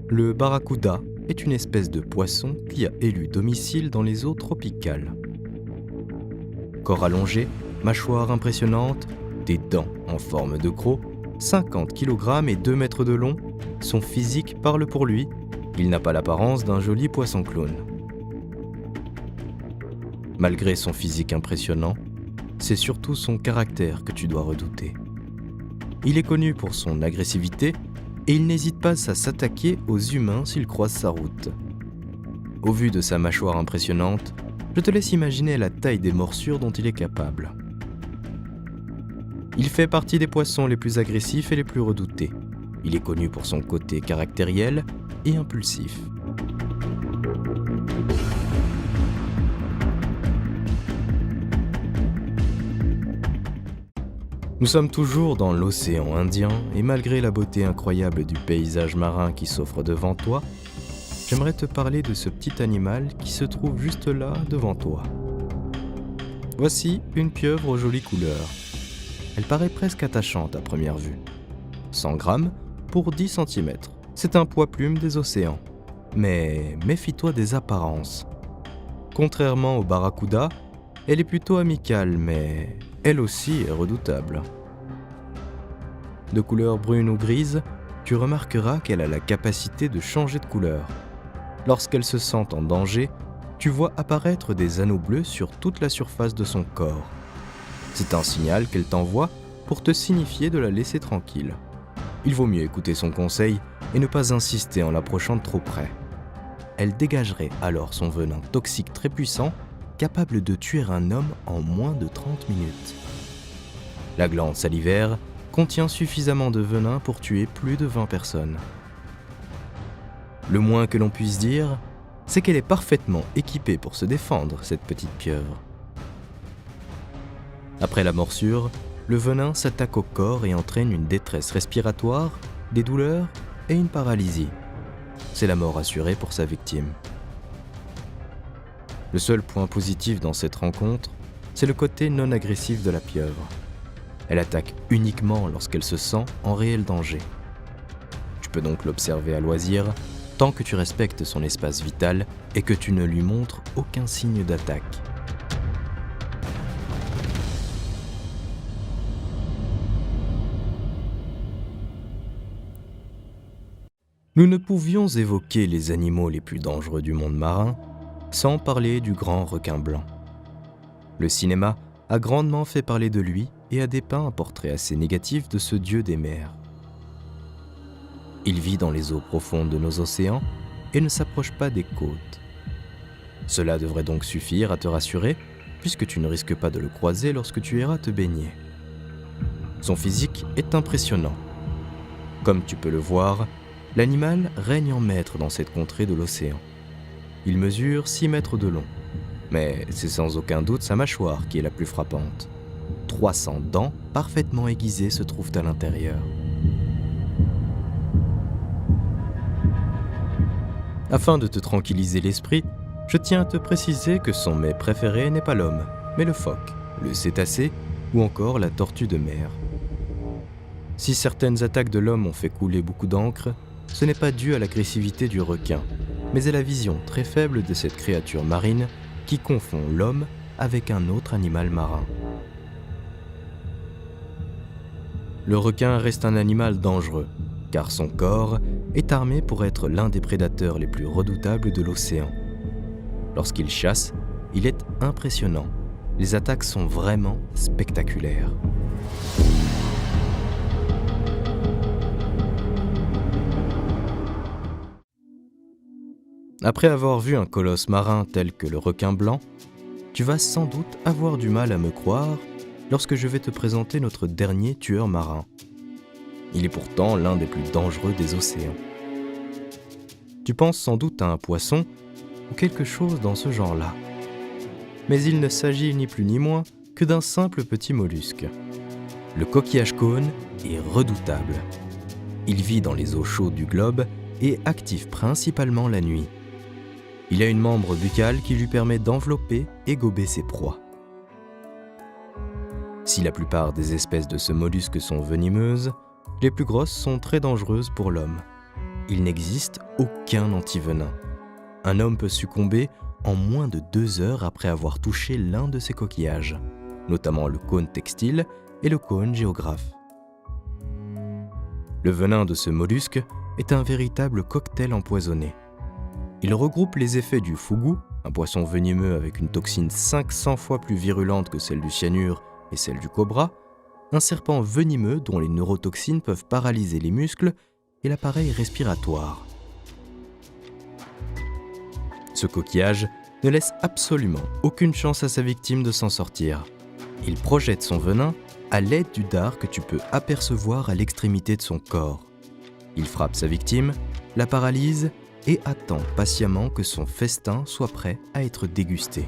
Le barracuda est une espèce de poisson qui a élu domicile dans les eaux tropicales. Corps allongé, mâchoire impressionnante, des dents en forme de croc, 50 kg et 2 mètres de long, son physique parle pour lui, il n'a pas l'apparence d'un joli poisson clown. Malgré son physique impressionnant, c'est surtout son caractère que tu dois redouter. Il est connu pour son agressivité et il n'hésite pas à s'attaquer aux humains s'il croise sa route. Au vu de sa mâchoire impressionnante, je te laisse imaginer la taille des morsures dont il est capable. Il fait partie des poissons les plus agressifs et les plus redoutés. Il est connu pour son côté caractériel et impulsif. Nous sommes toujours dans l'océan Indien et malgré la beauté incroyable du paysage marin qui s'offre devant toi, j'aimerais te parler de ce petit animal qui se trouve juste là devant toi. Voici une pieuvre aux jolies couleurs. Elle paraît presque attachante à première vue. 100 grammes pour 10 cm. C'est un poids plume des océans. Mais méfie-toi des apparences. Contrairement au barracuda, elle est plutôt amicale, mais elle aussi est redoutable. De couleur brune ou grise, tu remarqueras qu'elle a la capacité de changer de couleur. Lorsqu'elle se sent en danger, tu vois apparaître des anneaux bleus sur toute la surface de son corps. C'est un signal qu'elle t'envoie pour te signifier de la laisser tranquille. Il vaut mieux écouter son conseil et ne pas insister en l'approchant de trop près. elle dégagerait alors son venin toxique très puissant, capable de tuer un homme en moins de 30 minutes. La glande salivaire contient suffisamment de venin pour tuer plus de 20 personnes. Le moins que l'on puisse dire, c'est qu'elle est parfaitement équipée pour se défendre, cette petite pieuvre. Après la morsure, le venin s'attaque au corps et entraîne une détresse respiratoire, des douleurs et une paralysie. C'est la mort assurée pour sa victime. Le seul point positif dans cette rencontre, c'est le côté non agressif de la pieuvre. Elle attaque uniquement lorsqu'elle se sent en réel danger. Tu peux donc l'observer à loisir, tant que tu respectes son espace vital et que tu ne lui montres aucun signe d'attaque. Nous ne pouvions évoquer les animaux les plus dangereux du monde marin sans parler du grand requin blanc. Le cinéma a grandement fait parler de lui et a dépeint un portrait assez négatif de ce dieu des mers. Il vit dans les eaux profondes de nos océans et ne s'approche pas des côtes. Cela devrait donc suffire à te rassurer, puisque tu ne risques pas de le croiser lorsque tu iras te baigner. Son physique est impressionnant. Comme tu peux le voir, l'animal règne en maître dans cette contrée de l'océan. Il mesure 6 mètres de long, mais c'est sans aucun doute sa mâchoire qui est la plus frappante. 300 dents parfaitement aiguisées se trouvent à l'intérieur. Afin de te tranquilliser l'esprit, je tiens à te préciser que son mets préféré n'est pas l'homme, mais le phoque, le cétacé ou encore la tortue de mer. Si certaines attaques de l'homme ont fait couler beaucoup d'encre, ce n'est pas dû à l'agressivité du requin, mais à la vision très faible de cette créature marine qui confond l'homme avec un autre animal marin. Le requin reste un animal dangereux, car son corps est armé pour être l'un des prédateurs les plus redoutables de l'océan. Lorsqu'il chasse, il est impressionnant. Les attaques sont vraiment spectaculaires. Après avoir vu un colosse marin tel que le requin blanc, tu vas sans doute avoir du mal à me croire lorsque je vais te présenter notre dernier tueur marin. Il est pourtant l'un des plus dangereux des océans. Tu penses sans doute à un poisson ou quelque chose dans ce genre-là. Mais il ne s'agit ni plus ni moins que d'un simple petit mollusque. Le coquillage-cône est redoutable. Il vit dans les eaux chaudes du globe et est actif principalement la nuit. Il a une membre buccale qui lui permet d'envelopper et gober ses proies. Si la plupart des espèces de ce mollusque sont venimeuses, les plus grosses sont très dangereuses pour l'homme. Il n'existe aucun antivenin. Un homme peut succomber en moins de 2 heures après avoir touché l'un de ces coquillages, notamment le cône textile et le cône géographe. Le venin de ce mollusque est un véritable cocktail empoisonné. Il regroupe les effets du fugu, un poisson venimeux avec une toxine 500 fois plus virulente que celle du cyanure et celle du cobra, un serpent venimeux dont les neurotoxines peuvent paralyser les muscles et l'appareil respiratoire. Ce coquillage ne laisse absolument aucune chance à sa victime de s'en sortir. Il projette son venin à l'aide du dard que tu peux apercevoir à l'extrémité de son corps. Il frappe sa victime, la paralyse et attend patiemment que son festin soit prêt à être dégusté.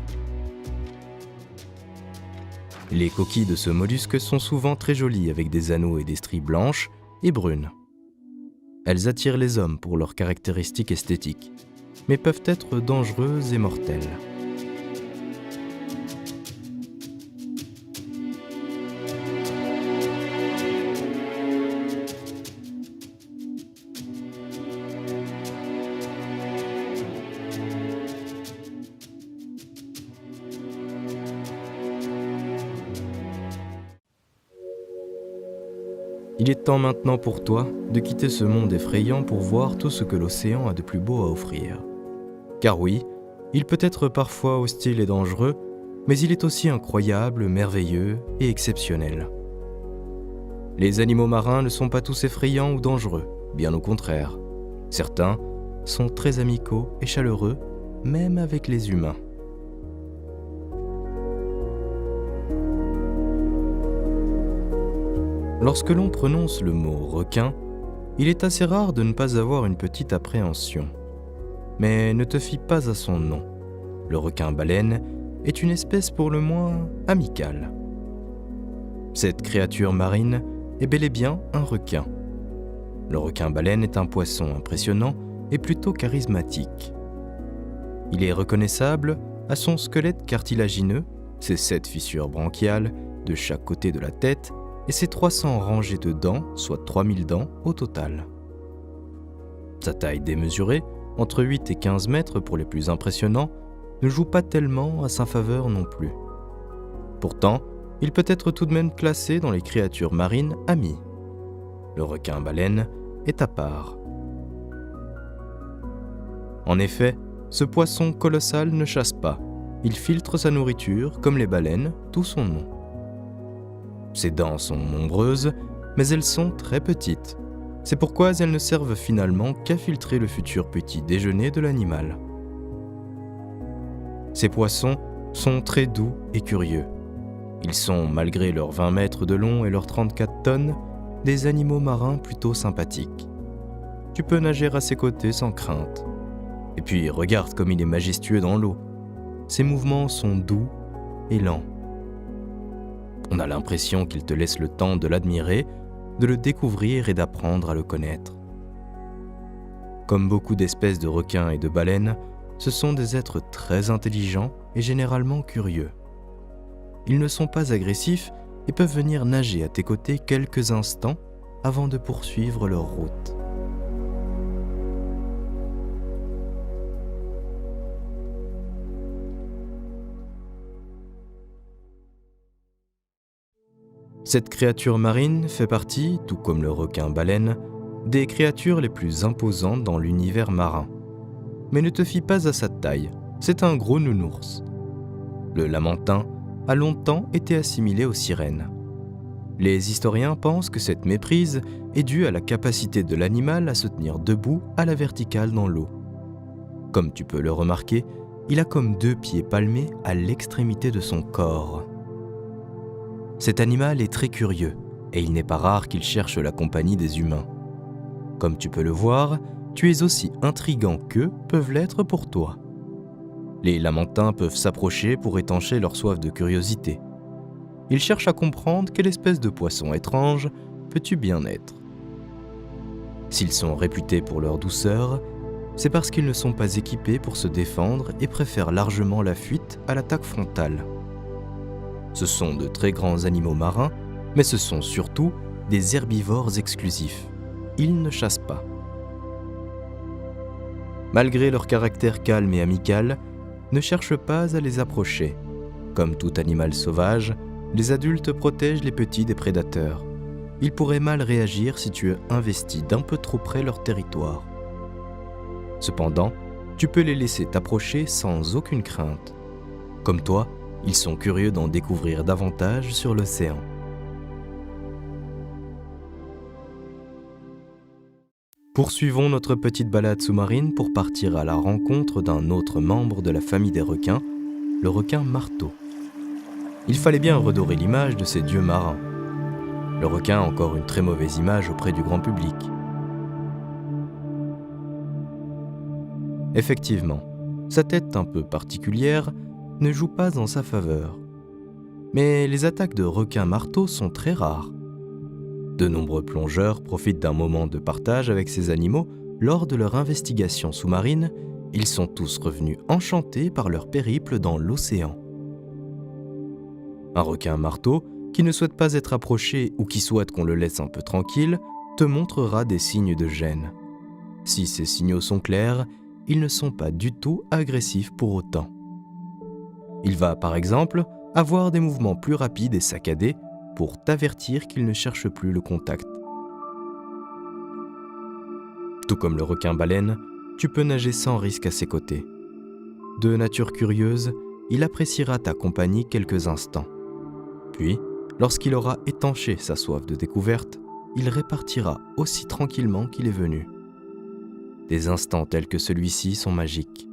Les coquilles de ce mollusque sont souvent très jolies avec des anneaux et des stries blanches et brunes. Elles attirent les hommes pour leurs caractéristiques esthétiques, mais peuvent être dangereuses et mortelles. Il est temps maintenant pour toi de quitter ce monde effrayant pour voir tout ce que l'océan a de plus beau à offrir. Car oui, il peut être parfois hostile et dangereux, mais il est aussi incroyable, merveilleux et exceptionnel. Les animaux marins ne sont pas tous effrayants ou dangereux, bien au contraire. Certains sont très amicaux et chaleureux, même avec les humains. Lorsque l'on prononce le mot requin, il est assez rare de ne pas avoir une petite appréhension. Mais ne te fie pas à son nom. Le requin-baleine est une espèce pour le moins amicale. Cette créature marine est bel et bien un requin. Le requin-baleine est un poisson impressionnant et plutôt charismatique. Il est reconnaissable à son squelette cartilagineux, ses 7 fissures branchiales de chaque côté de la tête et ses 300 rangées de dents, soit 3000 dents au total. Sa taille démesurée, entre 8 et 15 mètres pour les plus impressionnants, ne joue pas tellement à sa faveur non plus. Pourtant, il peut être tout de même classé dans les créatures marines amies. Le requin-baleine est à part. En effet, ce poisson colossal ne chasse pas. Il filtre sa nourriture comme les baleines, d'où son nom. Ses dents sont nombreuses, mais elles sont très petites. C'est pourquoi elles ne servent finalement qu'à filtrer le futur petit déjeuner de l'animal. Ces poissons sont très doux et curieux. Ils sont, malgré leurs 20 mètres de long et leurs 34 tonnes, des animaux marins plutôt sympathiques. Tu peux nager à ses côtés sans crainte. Et puis regarde comme il est majestueux dans l'eau. Ses mouvements sont doux et lents. On a l'impression qu'il te laisse le temps de l'admirer, de le découvrir et d'apprendre à le connaître. Comme beaucoup d'espèces de requins et de baleines, ce sont des êtres très intelligents et généralement curieux. Ils ne sont pas agressifs et peuvent venir nager à tes côtés quelques instants avant de poursuivre leur route. Cette créature marine fait partie, tout comme le requin-baleine, des créatures les plus imposantes dans l'univers marin. Mais ne te fie pas à sa taille, c'est un gros nounours. Le lamantin a longtemps été assimilé aux sirènes. Les historiens pensent que cette méprise est due à la capacité de l'animal à se tenir debout à la verticale dans l'eau. Comme tu peux le remarquer, il a comme 2 pieds palmés à l'extrémité de son corps. Cet animal est très curieux et il n'est pas rare qu'il cherche la compagnie des humains. Comme tu peux le voir, tu es aussi intriguant qu'eux peuvent l'être pour toi. Les lamantins peuvent s'approcher pour étancher leur soif de curiosité. Ils cherchent à comprendre quelle espèce de poisson étrange peux-tu bien être. S'ils sont réputés pour leur douceur, c'est parce qu'ils ne sont pas équipés pour se défendre et préfèrent largement la fuite à l'attaque frontale. Ce sont de très grands animaux marins, mais ce sont surtout des herbivores exclusifs. Ils ne chassent pas. Malgré leur caractère calme et amical, ne cherche pas à les approcher. Comme tout animal sauvage, les adultes protègent les petits des prédateurs. Ils pourraient mal réagir si tu investis d'un peu trop près leur territoire. Cependant, tu peux les laisser t'approcher sans aucune crainte. Comme toi, ils sont curieux d'en découvrir davantage sur l'océan. Poursuivons notre petite balade sous-marine pour partir à la rencontre d'un autre membre de la famille des requins, le requin marteau. Il fallait bien redorer l'image de ces dieux marins. Le requin a encore une très mauvaise image auprès du grand public. Effectivement, sa tête un peu particulière ne joue pas en sa faveur. Mais les attaques de requins marteaux sont très rares. De nombreux plongeurs profitent d'un moment de partage avec ces animaux lors de leur investigation sous-marine. Ils sont tous revenus enchantés par leur périple dans l'océan. Un requin marteau qui ne souhaite pas être approché ou qui souhaite qu'on le laisse un peu tranquille te montrera des signes de gêne. Si ces signaux sont clairs, ils ne sont pas du tout agressifs pour autant. Il va par exemple avoir des mouvements plus rapides et saccadés pour t'avertir qu'il ne cherche plus le contact. Tout comme le requin-baleine, tu peux nager sans risque à ses côtés. De nature curieuse, il appréciera ta compagnie quelques instants. Puis, lorsqu'il aura étanché sa soif de découverte, il répartira aussi tranquillement qu'il est venu. Des instants tels que celui-ci sont magiques.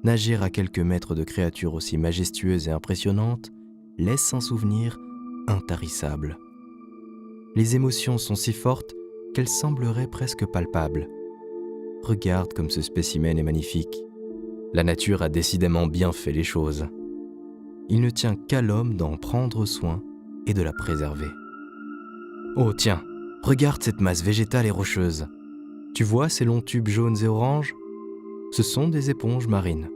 Nager à quelques mètres de créatures aussi majestueuses et impressionnantes laisse un souvenir intarissable. Les émotions sont si fortes qu'elles sembleraient presque palpables. Regarde comme ce spécimen est magnifique. La nature a décidément bien fait les choses. Il ne tient qu'à l'homme d'en prendre soin et de la préserver. Oh tiens, regarde cette masse végétale et rocheuse. Tu vois ces longs tubes jaunes et oranges ? Ce sont des éponges marines.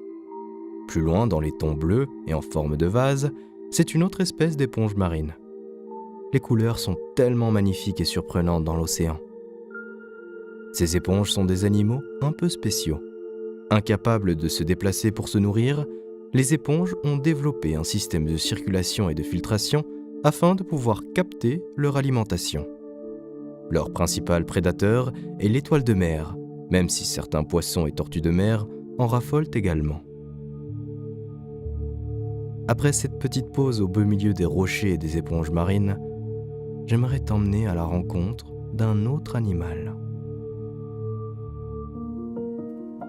Plus loin, dans les tons bleus et en forme de vase, c'est une autre espèce d'éponge marine. Les couleurs sont tellement magnifiques et surprenantes dans l'océan. Ces éponges sont des animaux un peu spéciaux. Incapables de se déplacer pour se nourrir, les éponges ont développé un système de circulation et de filtration afin de pouvoir capter leur alimentation. Leur principal prédateur est l'étoile de mer, même si certains poissons et tortues de mer en raffolent également. Après cette petite pause au beau milieu des rochers et des éponges marines, j'aimerais t'emmener à la rencontre d'un autre animal.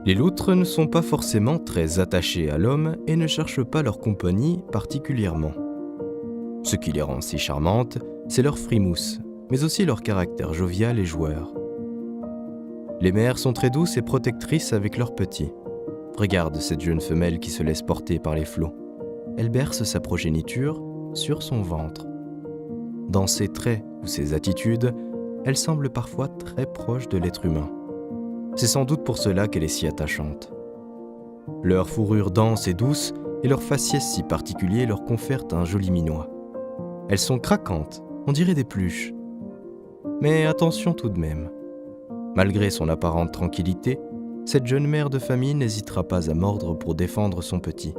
Les loutres ne sont pas forcément très attachées à l'homme et ne cherchent pas leur compagnie particulièrement. Ce qui les rend si charmantes, c'est leur frimousse, mais aussi leur caractère jovial et joueur. Les mères sont très douces et protectrices avec leurs petits. Regarde cette jeune femelle qui se laisse porter par les flots. Elle berce sa progéniture sur son ventre. Dans ses traits ou ses attitudes, elle semble parfois très proche de l'être humain. C'est sans doute pour cela qu'elle est si attachante. Leur fourrure dense et douce et leur faciès si particulier leur confèrent un joli minois. Elles sont craquantes, on dirait des pluches. Mais attention tout de même. Malgré son apparente tranquillité, cette jeune mère de famille n'hésitera pas à mordre pour défendre son petit.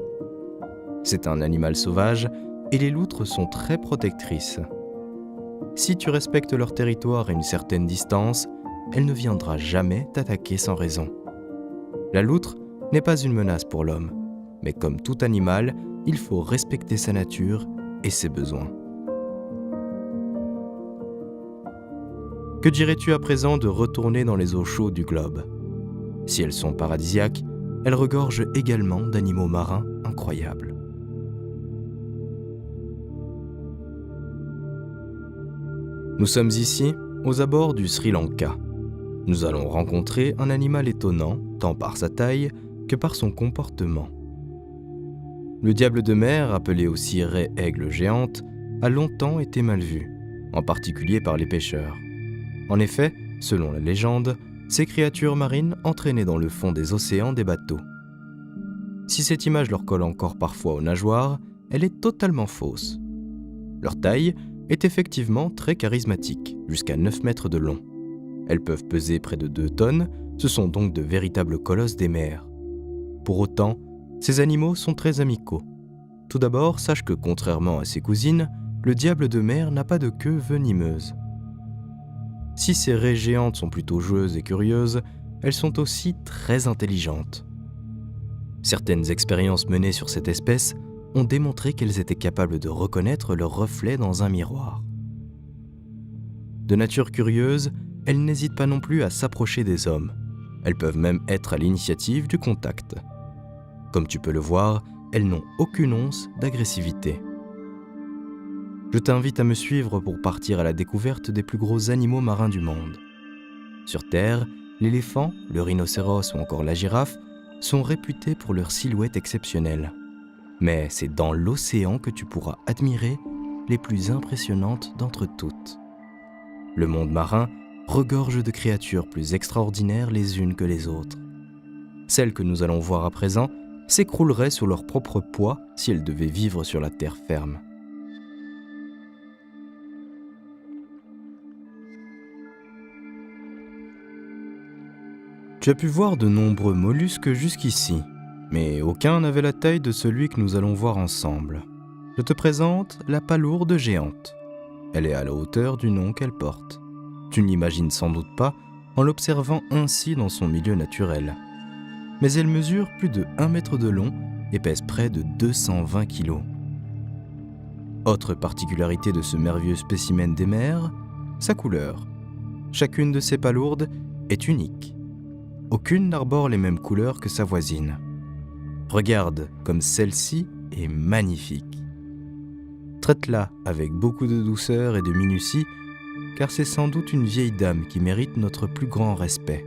C'est un animal sauvage et les loutres sont très protectrices. Si tu respectes leur territoire à une certaine distance, elle ne viendra jamais t'attaquer sans raison. La loutre n'est pas une menace pour l'homme, mais comme tout animal, il faut respecter sa nature et ses besoins. Que dirais-tu à présent de retourner dans les eaux chaudes du globe ? Si elles sont paradisiaques, elles regorgent également d'animaux marins incroyables. Nous sommes ici, aux abords du Sri Lanka. Nous allons rencontrer un animal étonnant, tant par sa taille que par son comportement. Le diable de mer, appelé aussi raie-aigle géante, a longtemps été mal vu, en particulier par les pêcheurs. En effet, selon la légende, ces créatures marines entraînaient dans le fond des océans des bateaux. Si cette image leur colle encore parfois aux nageoires, elle est totalement fausse. Leur taille est effectivement très charismatique, jusqu'à 9 mètres de long. Elles peuvent peser près de 2 tonnes, ce sont donc de véritables colosses des mers. Pour autant, ces animaux sont très amicaux. Tout d'abord, sache que contrairement à ses cousines, le diable de mer n'a pas de queue venimeuse. Si ces raies géantes sont plutôt joueuses et curieuses, elles sont aussi très intelligentes. Certaines expériences menées sur cette espèce ont démontré qu'elles étaient capables de reconnaître leur reflet dans un miroir. De nature curieuse, elles n'hésitent pas non plus à s'approcher des hommes. Elles peuvent même être à l'initiative du contact. Comme tu peux le voir, elles n'ont aucune once d'agressivité. Je t'invite à me suivre pour partir à la découverte des plus gros animaux marins du monde. Sur Terre, l'éléphant, le rhinocéros ou encore la girafe sont réputés pour leur silhouette exceptionnelle. Mais c'est dans l'océan que tu pourras admirer les plus impressionnantes d'entre toutes. Le monde marin regorge de créatures plus extraordinaires les unes que les autres. Celles que nous allons voir à présent s'écrouleraient sous leur propre poids si elles devaient vivre sur la terre ferme. Tu as pu voir de nombreux mollusques jusqu'ici, mais aucun n'avait la taille de celui que nous allons voir ensemble. Je te présente la palourde géante. Elle est à la hauteur du nom qu'elle porte. Tu ne l'imagines sans doute pas en l'observant ainsi dans son milieu naturel. Mais elle mesure plus de 1 mètre de long et pèse près de 220 kilos. Autre particularité de ce merveilleux spécimen des mers, sa couleur. Chacune de ces palourdes est unique. Aucune n'arbore les mêmes couleurs que sa voisine. Regarde comme celle-ci est magnifique. Traite-la avec beaucoup de douceur et de minutie, car c'est sans doute une vieille dame qui mérite notre plus grand respect.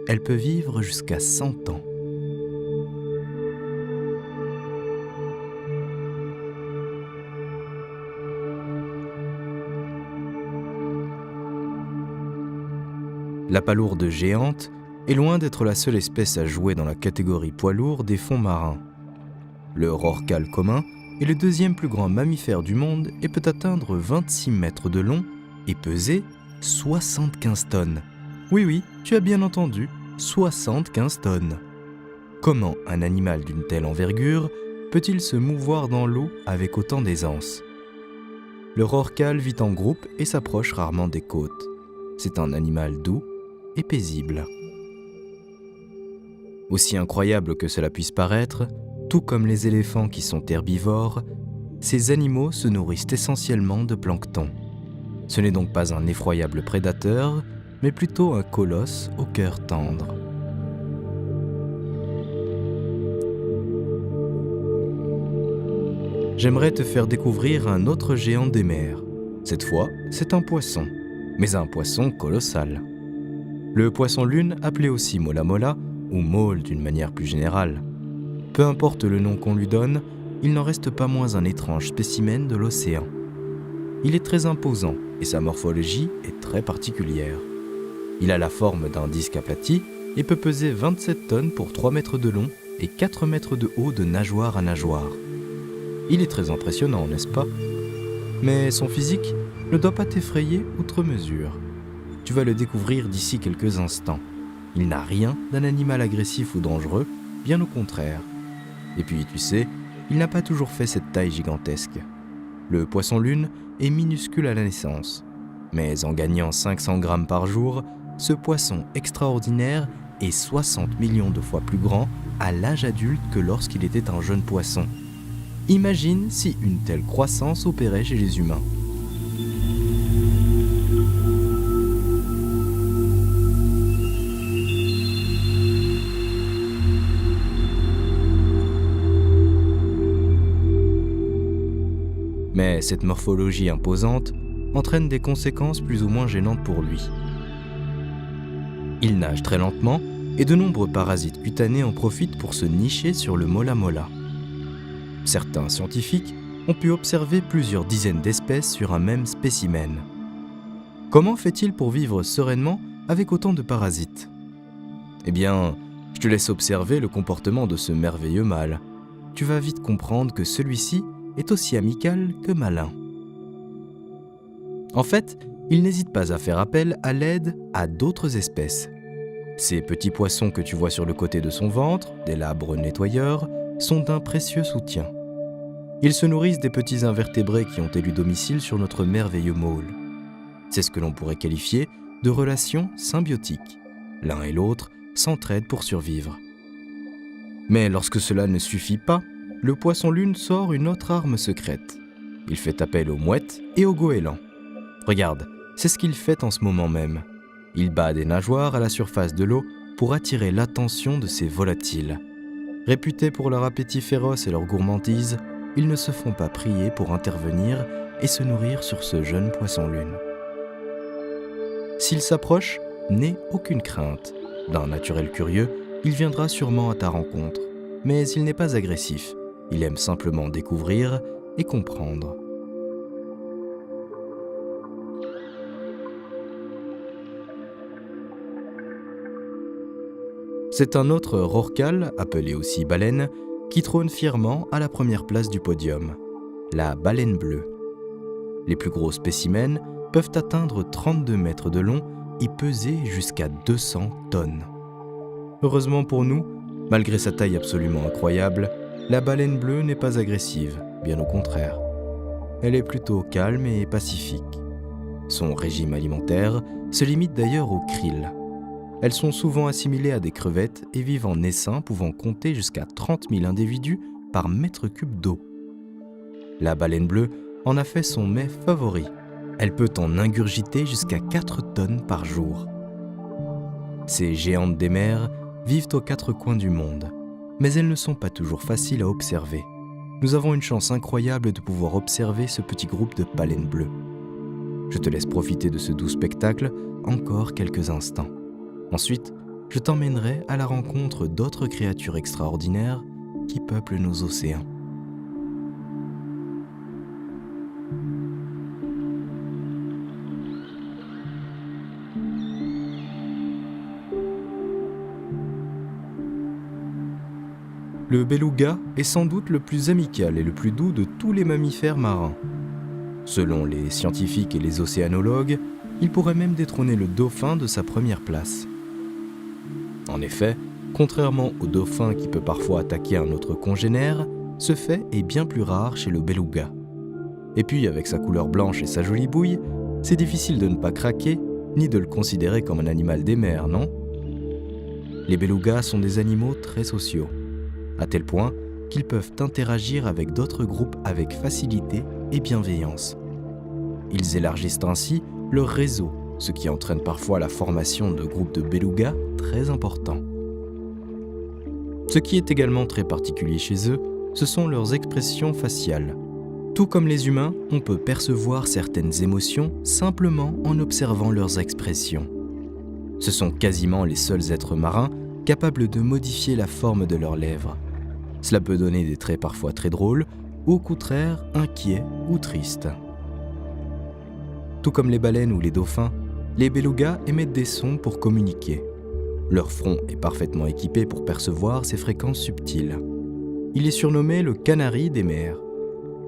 Elle peut vivre jusqu'à 100 ans. La palourde géante est loin d'être la seule espèce à jouer dans la catégorie poids lourd des fonds marins. Le rorqual commun est le deuxième plus grand mammifère du monde et peut atteindre 26 mètres de long et peser 75 tonnes. Oui, tu as bien entendu, 75 tonnes. Comment un animal d'une telle envergure peut-il se mouvoir dans l'eau avec autant d'aisance ? Le rorqual vit en groupe et s'approche rarement des côtes. C'est un animal doux et paisible. Aussi incroyable que cela puisse paraître, tout comme les éléphants qui sont herbivores, ces animaux se nourrissent essentiellement de plancton. Ce n'est donc pas un effroyable prédateur, mais plutôt un colosse au cœur tendre. J'aimerais te faire découvrir un autre géant des mers. Cette fois, c'est un poisson, mais un poisson colossal. Le poisson-lune, appelé aussi mola mola, ou môle d'une manière plus générale. Peu importe le nom qu'on lui donne, il n'en reste pas moins un étrange spécimen de l'océan. Il est très imposant et sa morphologie est très particulière. Il a la forme d'un disque aplati et peut peser 27 tonnes pour 3 mètres de long et 4 mètres de haut de nageoire à nageoire. Il est très impressionnant, n'est-ce pas ? Mais son physique ne doit pas t'effrayer outre mesure. Tu vas le découvrir d'ici quelques instants. Il n'a rien d'un animal agressif ou dangereux, bien au contraire. Et puis, tu sais, il n'a pas toujours fait cette taille gigantesque. Le poisson-lune est minuscule à la naissance. Mais en gagnant 500 grammes par jour, ce poisson extraordinaire est 60 millions de fois plus grand à l'âge adulte que lorsqu'il était un jeune poisson. Imagine si une telle croissance opérait chez les humains. Mais cette morphologie imposante entraîne des conséquences plus ou moins gênantes pour lui. Il nage très lentement et de nombreux parasites cutanés en profitent pour se nicher sur le mola mola. Certains scientifiques ont pu observer plusieurs dizaines d'espèces sur un même spécimen. Comment fait-il pour vivre sereinement avec autant de parasites ? Eh bien, je te laisse observer le comportement de ce merveilleux mâle. Tu vas vite comprendre que celui-ci est aussi amical que malin. En fait, il n'hésite pas à faire appel à l'aide à d'autres espèces. Ces petits poissons que tu vois sur le côté de son ventre, des labres nettoyeurs, sont d'un précieux soutien. Ils se nourrissent des petits invertébrés qui ont élu domicile sur notre merveilleux môle. C'est ce que l'on pourrait qualifier de relations symbiotiques. L'un et l'autre s'entraident pour survivre. Mais lorsque cela ne suffit pas, le poisson-lune sort une autre arme secrète. Il fait appel aux mouettes et aux goélands. Regarde, c'est ce qu'il fait en ce moment même. Il bat des nageoires à la surface de l'eau pour attirer l'attention de ces volatiles. Réputés pour leur appétit féroce et leur gourmandise, ils ne se font pas prier pour intervenir et se nourrir sur ce jeune poisson-lune. S'il s'approche, n'aie aucune crainte. D'un naturel curieux, il viendra sûrement à ta rencontre. Mais il n'est pas agressif. Il aime simplement découvrir et comprendre. C'est un autre rorqual, appelé aussi baleine, qui trône fièrement à la première place du podium, la baleine bleue. Les plus gros spécimens peuvent atteindre 32 mètres de long et peser jusqu'à 200 tonnes. Heureusement pour nous, malgré sa taille absolument incroyable, la baleine bleue n'est pas agressive, bien au contraire. Elle est plutôt calme et pacifique. Son régime alimentaire se limite d'ailleurs aux krill. Elles sont souvent assimilées à des crevettes et vivent en essaims pouvant compter jusqu'à 30 000 individus par mètre cube d'eau. La baleine bleue en a fait son mets favori. Elle peut en ingurgiter jusqu'à 4 tonnes par jour. Ces géantes des mers vivent aux quatre coins du monde, mais elles ne sont pas toujours faciles à observer. Nous avons une chance incroyable de pouvoir observer ce petit groupe de baleines bleues. Je te laisse profiter de ce doux spectacle encore quelques instants. Ensuite, je t'emmènerai à la rencontre d'autres créatures extraordinaires qui peuplent nos océans. Le beluga est sans doute le plus amical et le plus doux de tous les mammifères marins. Selon les scientifiques et les océanologues, il pourrait même détrôner le dauphin de sa première place. En effet, contrairement au dauphin qui peut parfois attaquer un autre congénère, ce fait est bien plus rare chez le beluga. Et puis, avec sa couleur blanche et sa jolie bouille, c'est difficile de ne pas craquer, ni de le considérer comme un animal des mers, non ? Les belugas sont des animaux très sociaux, à tel point qu'ils peuvent interagir avec d'autres groupes avec facilité et bienveillance. Ils élargissent ainsi leur réseau, ce qui entraîne parfois la formation de groupes de belugas très importants. Ce qui est également très particulier chez eux, ce sont leurs expressions faciales. Tout comme les humains, on peut percevoir certaines émotions simplement en observant leurs expressions. Ce sont quasiment les seuls êtres marins capables de modifier la forme de leurs lèvres. Cela peut donner des traits parfois très drôles, ou au contraire inquiets ou tristes. Tout comme les baleines ou les dauphins, les belugas émettent des sons pour communiquer. Leur front est parfaitement équipé pour percevoir ces fréquences subtiles. Il est surnommé le canari des mers.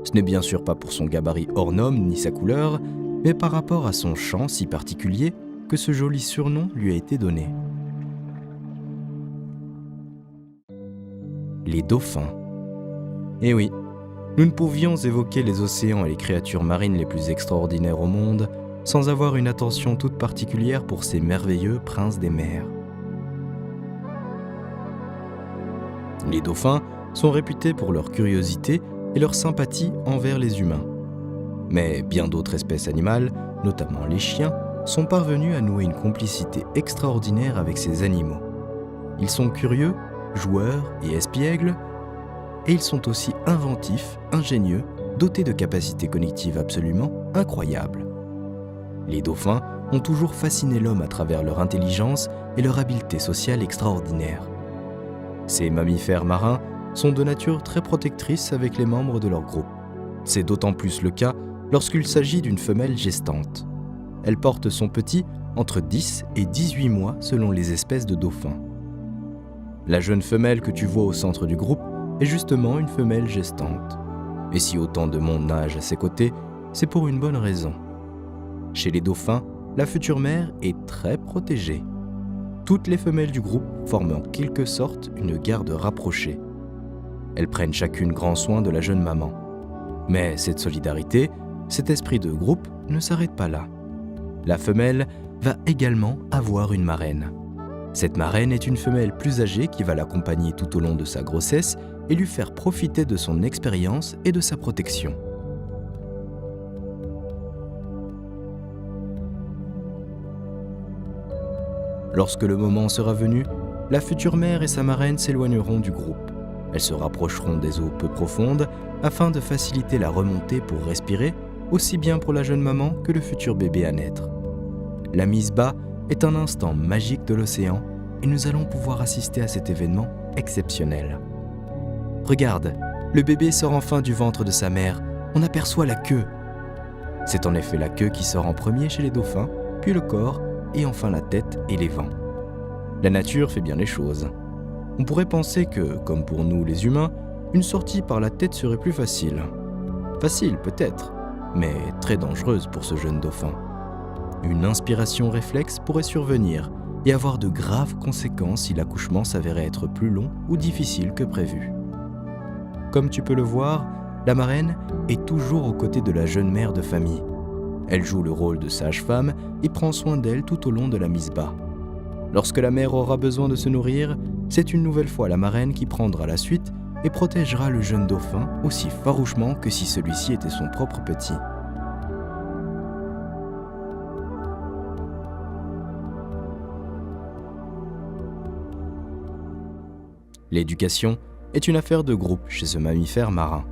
Ce n'est bien sûr pas pour son gabarit hors norme ni sa couleur, mais par rapport à son chant si particulier que ce joli surnom lui a été donné. Les dauphins. Eh oui, nous ne pouvions évoquer les océans et les créatures marines les plus extraordinaires au monde sans avoir une attention toute particulière pour ces merveilleux princes des mers. Les dauphins sont réputés pour leur curiosité et leur sympathie envers les humains. Mais bien d'autres espèces animales, notamment les chiens, sont parvenus à nouer une complicité extraordinaire avec ces animaux. Ils sont curieux, joueurs et espiègles, et ils sont aussi inventifs, ingénieux, dotés de capacités cognitives absolument incroyables. Les dauphins ont toujours fasciné l'homme à travers leur intelligence et leur habileté sociale extraordinaire. Ces mammifères marins sont de nature très protectrices avec les membres de leur groupe. C'est d'autant plus le cas lorsqu'il s'agit d'une femelle gestante. Elle porte son petit entre 10 et 18 mois selon les espèces de dauphins. La jeune femelle que tu vois au centre du groupe est justement une femelle gestante. Et si autant de monde nage à ses côtés, c'est pour une bonne raison. Chez les dauphins, la future mère est très protégée. Toutes les femelles du groupe forment en quelque sorte une garde rapprochée. Elles prennent chacune grand soin de la jeune maman. Mais cette solidarité, cet esprit de groupe ne s'arrête pas là. La femelle va également avoir une marraine. Cette marraine est une femelle plus âgée qui va l'accompagner tout au long de sa grossesse et lui faire profiter de son expérience et de sa protection. Lorsque le moment sera venu, la future mère et sa marraine s'éloigneront du groupe. Elles se rapprocheront des eaux peu profondes afin de faciliter la remontée pour respirer, aussi bien pour la jeune maman que le futur bébé à naître. La mise bas est un instant magique de l'océan et nous allons pouvoir assister à cet événement exceptionnel. Regarde, le bébé sort enfin du ventre de sa mère, on aperçoit la queue. C'est en effet la queue qui sort en premier chez les dauphins, puis le corps et enfin la tête et les vents. La nature fait bien les choses. On pourrait penser que, comme pour nous les humains, une sortie par la tête serait plus facile. Facile peut-être, mais très dangereuse pour ce jeune dauphin. Une inspiration réflexe pourrait survenir et avoir de graves conséquences si l'accouchement s'avérait être plus long ou difficile que prévu. Comme tu peux le voir, la marraine est toujours aux côtés de la jeune mère de famille. Elle joue le rôle de sage-femme et prend soin d'elle tout au long de la mise bas. Lorsque la mère aura besoin de se nourrir, c'est une nouvelle fois la marraine qui prendra la suite et protégera le jeune dauphin aussi farouchement que si celui-ci était son propre petit. L'éducation est une affaire de groupe chez ce mammifère marin.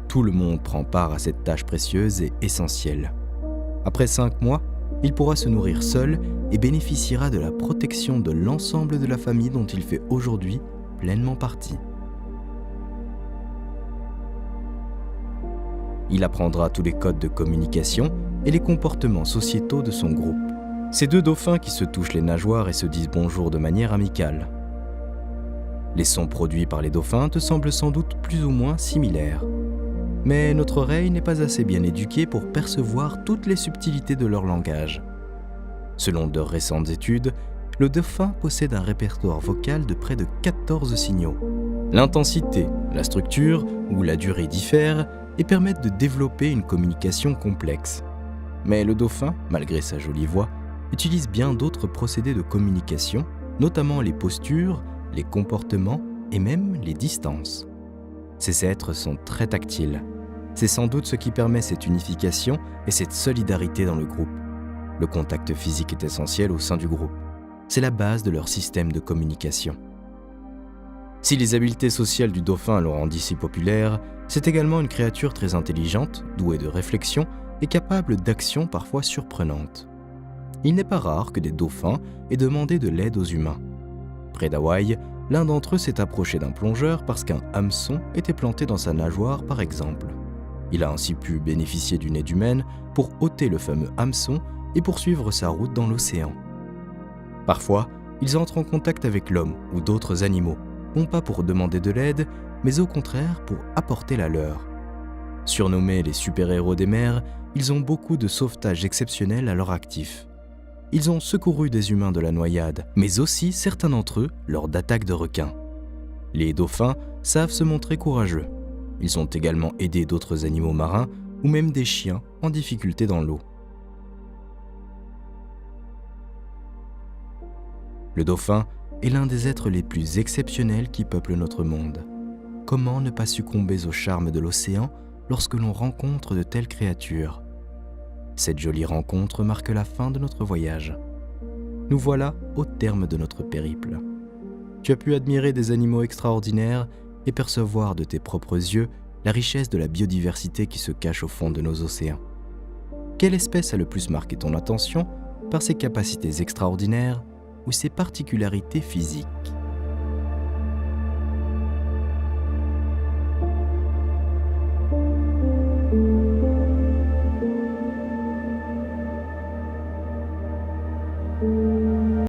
Tout le monde prend part à cette tâche précieuse et essentielle. Après 5 mois, il pourra se nourrir seul et bénéficiera de la protection de l'ensemble de la famille dont il fait aujourd'hui pleinement partie. Il apprendra tous les codes de communication et les comportements sociétaux de son groupe. Ces 2 dauphins qui se touchent les nageoires et se disent bonjour de manière amicale. Les sons produits par les dauphins te semblent sans doute plus ou moins similaires. Mais notre oreille n'est pas assez bien éduquée pour percevoir toutes les subtilités de leur langage. Selon de récentes études, le dauphin possède un répertoire vocal de près de 14 signaux. L'intensité, la structure ou la durée diffèrent et permettent de développer une communication complexe. Mais le dauphin, malgré sa jolie voix, utilise bien d'autres procédés de communication, notamment les postures, les comportements et même les distances. Ces êtres sont très tactiles. C'est sans doute ce qui permet cette unification et cette solidarité dans le groupe. Le contact physique est essentiel au sein du groupe. C'est la base de leur système de communication. Si les habiletés sociales du dauphin le rendent si populaire, c'est également une créature très intelligente, douée de réflexion et capable d'actions parfois surprenantes. Il n'est pas rare que des dauphins aient demandé de l'aide aux humains. Près d'Hawaï, l'un d'entre eux s'est approché d'un plongeur parce qu'un hameçon était planté dans sa nageoire, par exemple. Il a ainsi pu bénéficier d'une aide humaine pour ôter le fameux hameçon et poursuivre sa route dans l'océan. Parfois, ils entrent en contact avec l'homme ou d'autres animaux, non pas pour demander de l'aide, mais au contraire pour apporter la leur. Surnommés les super-héros des mers, ils ont beaucoup de sauvetages exceptionnels à leur actif. Ils ont secouru des humains de la noyade, mais aussi certains d'entre eux lors d'attaques de requins. Les dauphins savent se montrer courageux. Ils ont également aidé d'autres animaux marins ou même des chiens en difficulté dans l'eau. Le dauphin est l'un des êtres les plus exceptionnels qui peuplent notre monde. Comment ne pas succomber au charme de l'océan lorsque l'on rencontre de telles créatures ? Cette jolie rencontre marque la fin de notre voyage. Nous voilà au terme de notre périple. Tu as pu admirer des animaux extraordinaires et percevoir de tes propres yeux la richesse de la biodiversité qui se cache au fond de nos océans. Quelle espèce a le plus marqué ton attention par ses capacités extraordinaires ou ses particularités physiques ?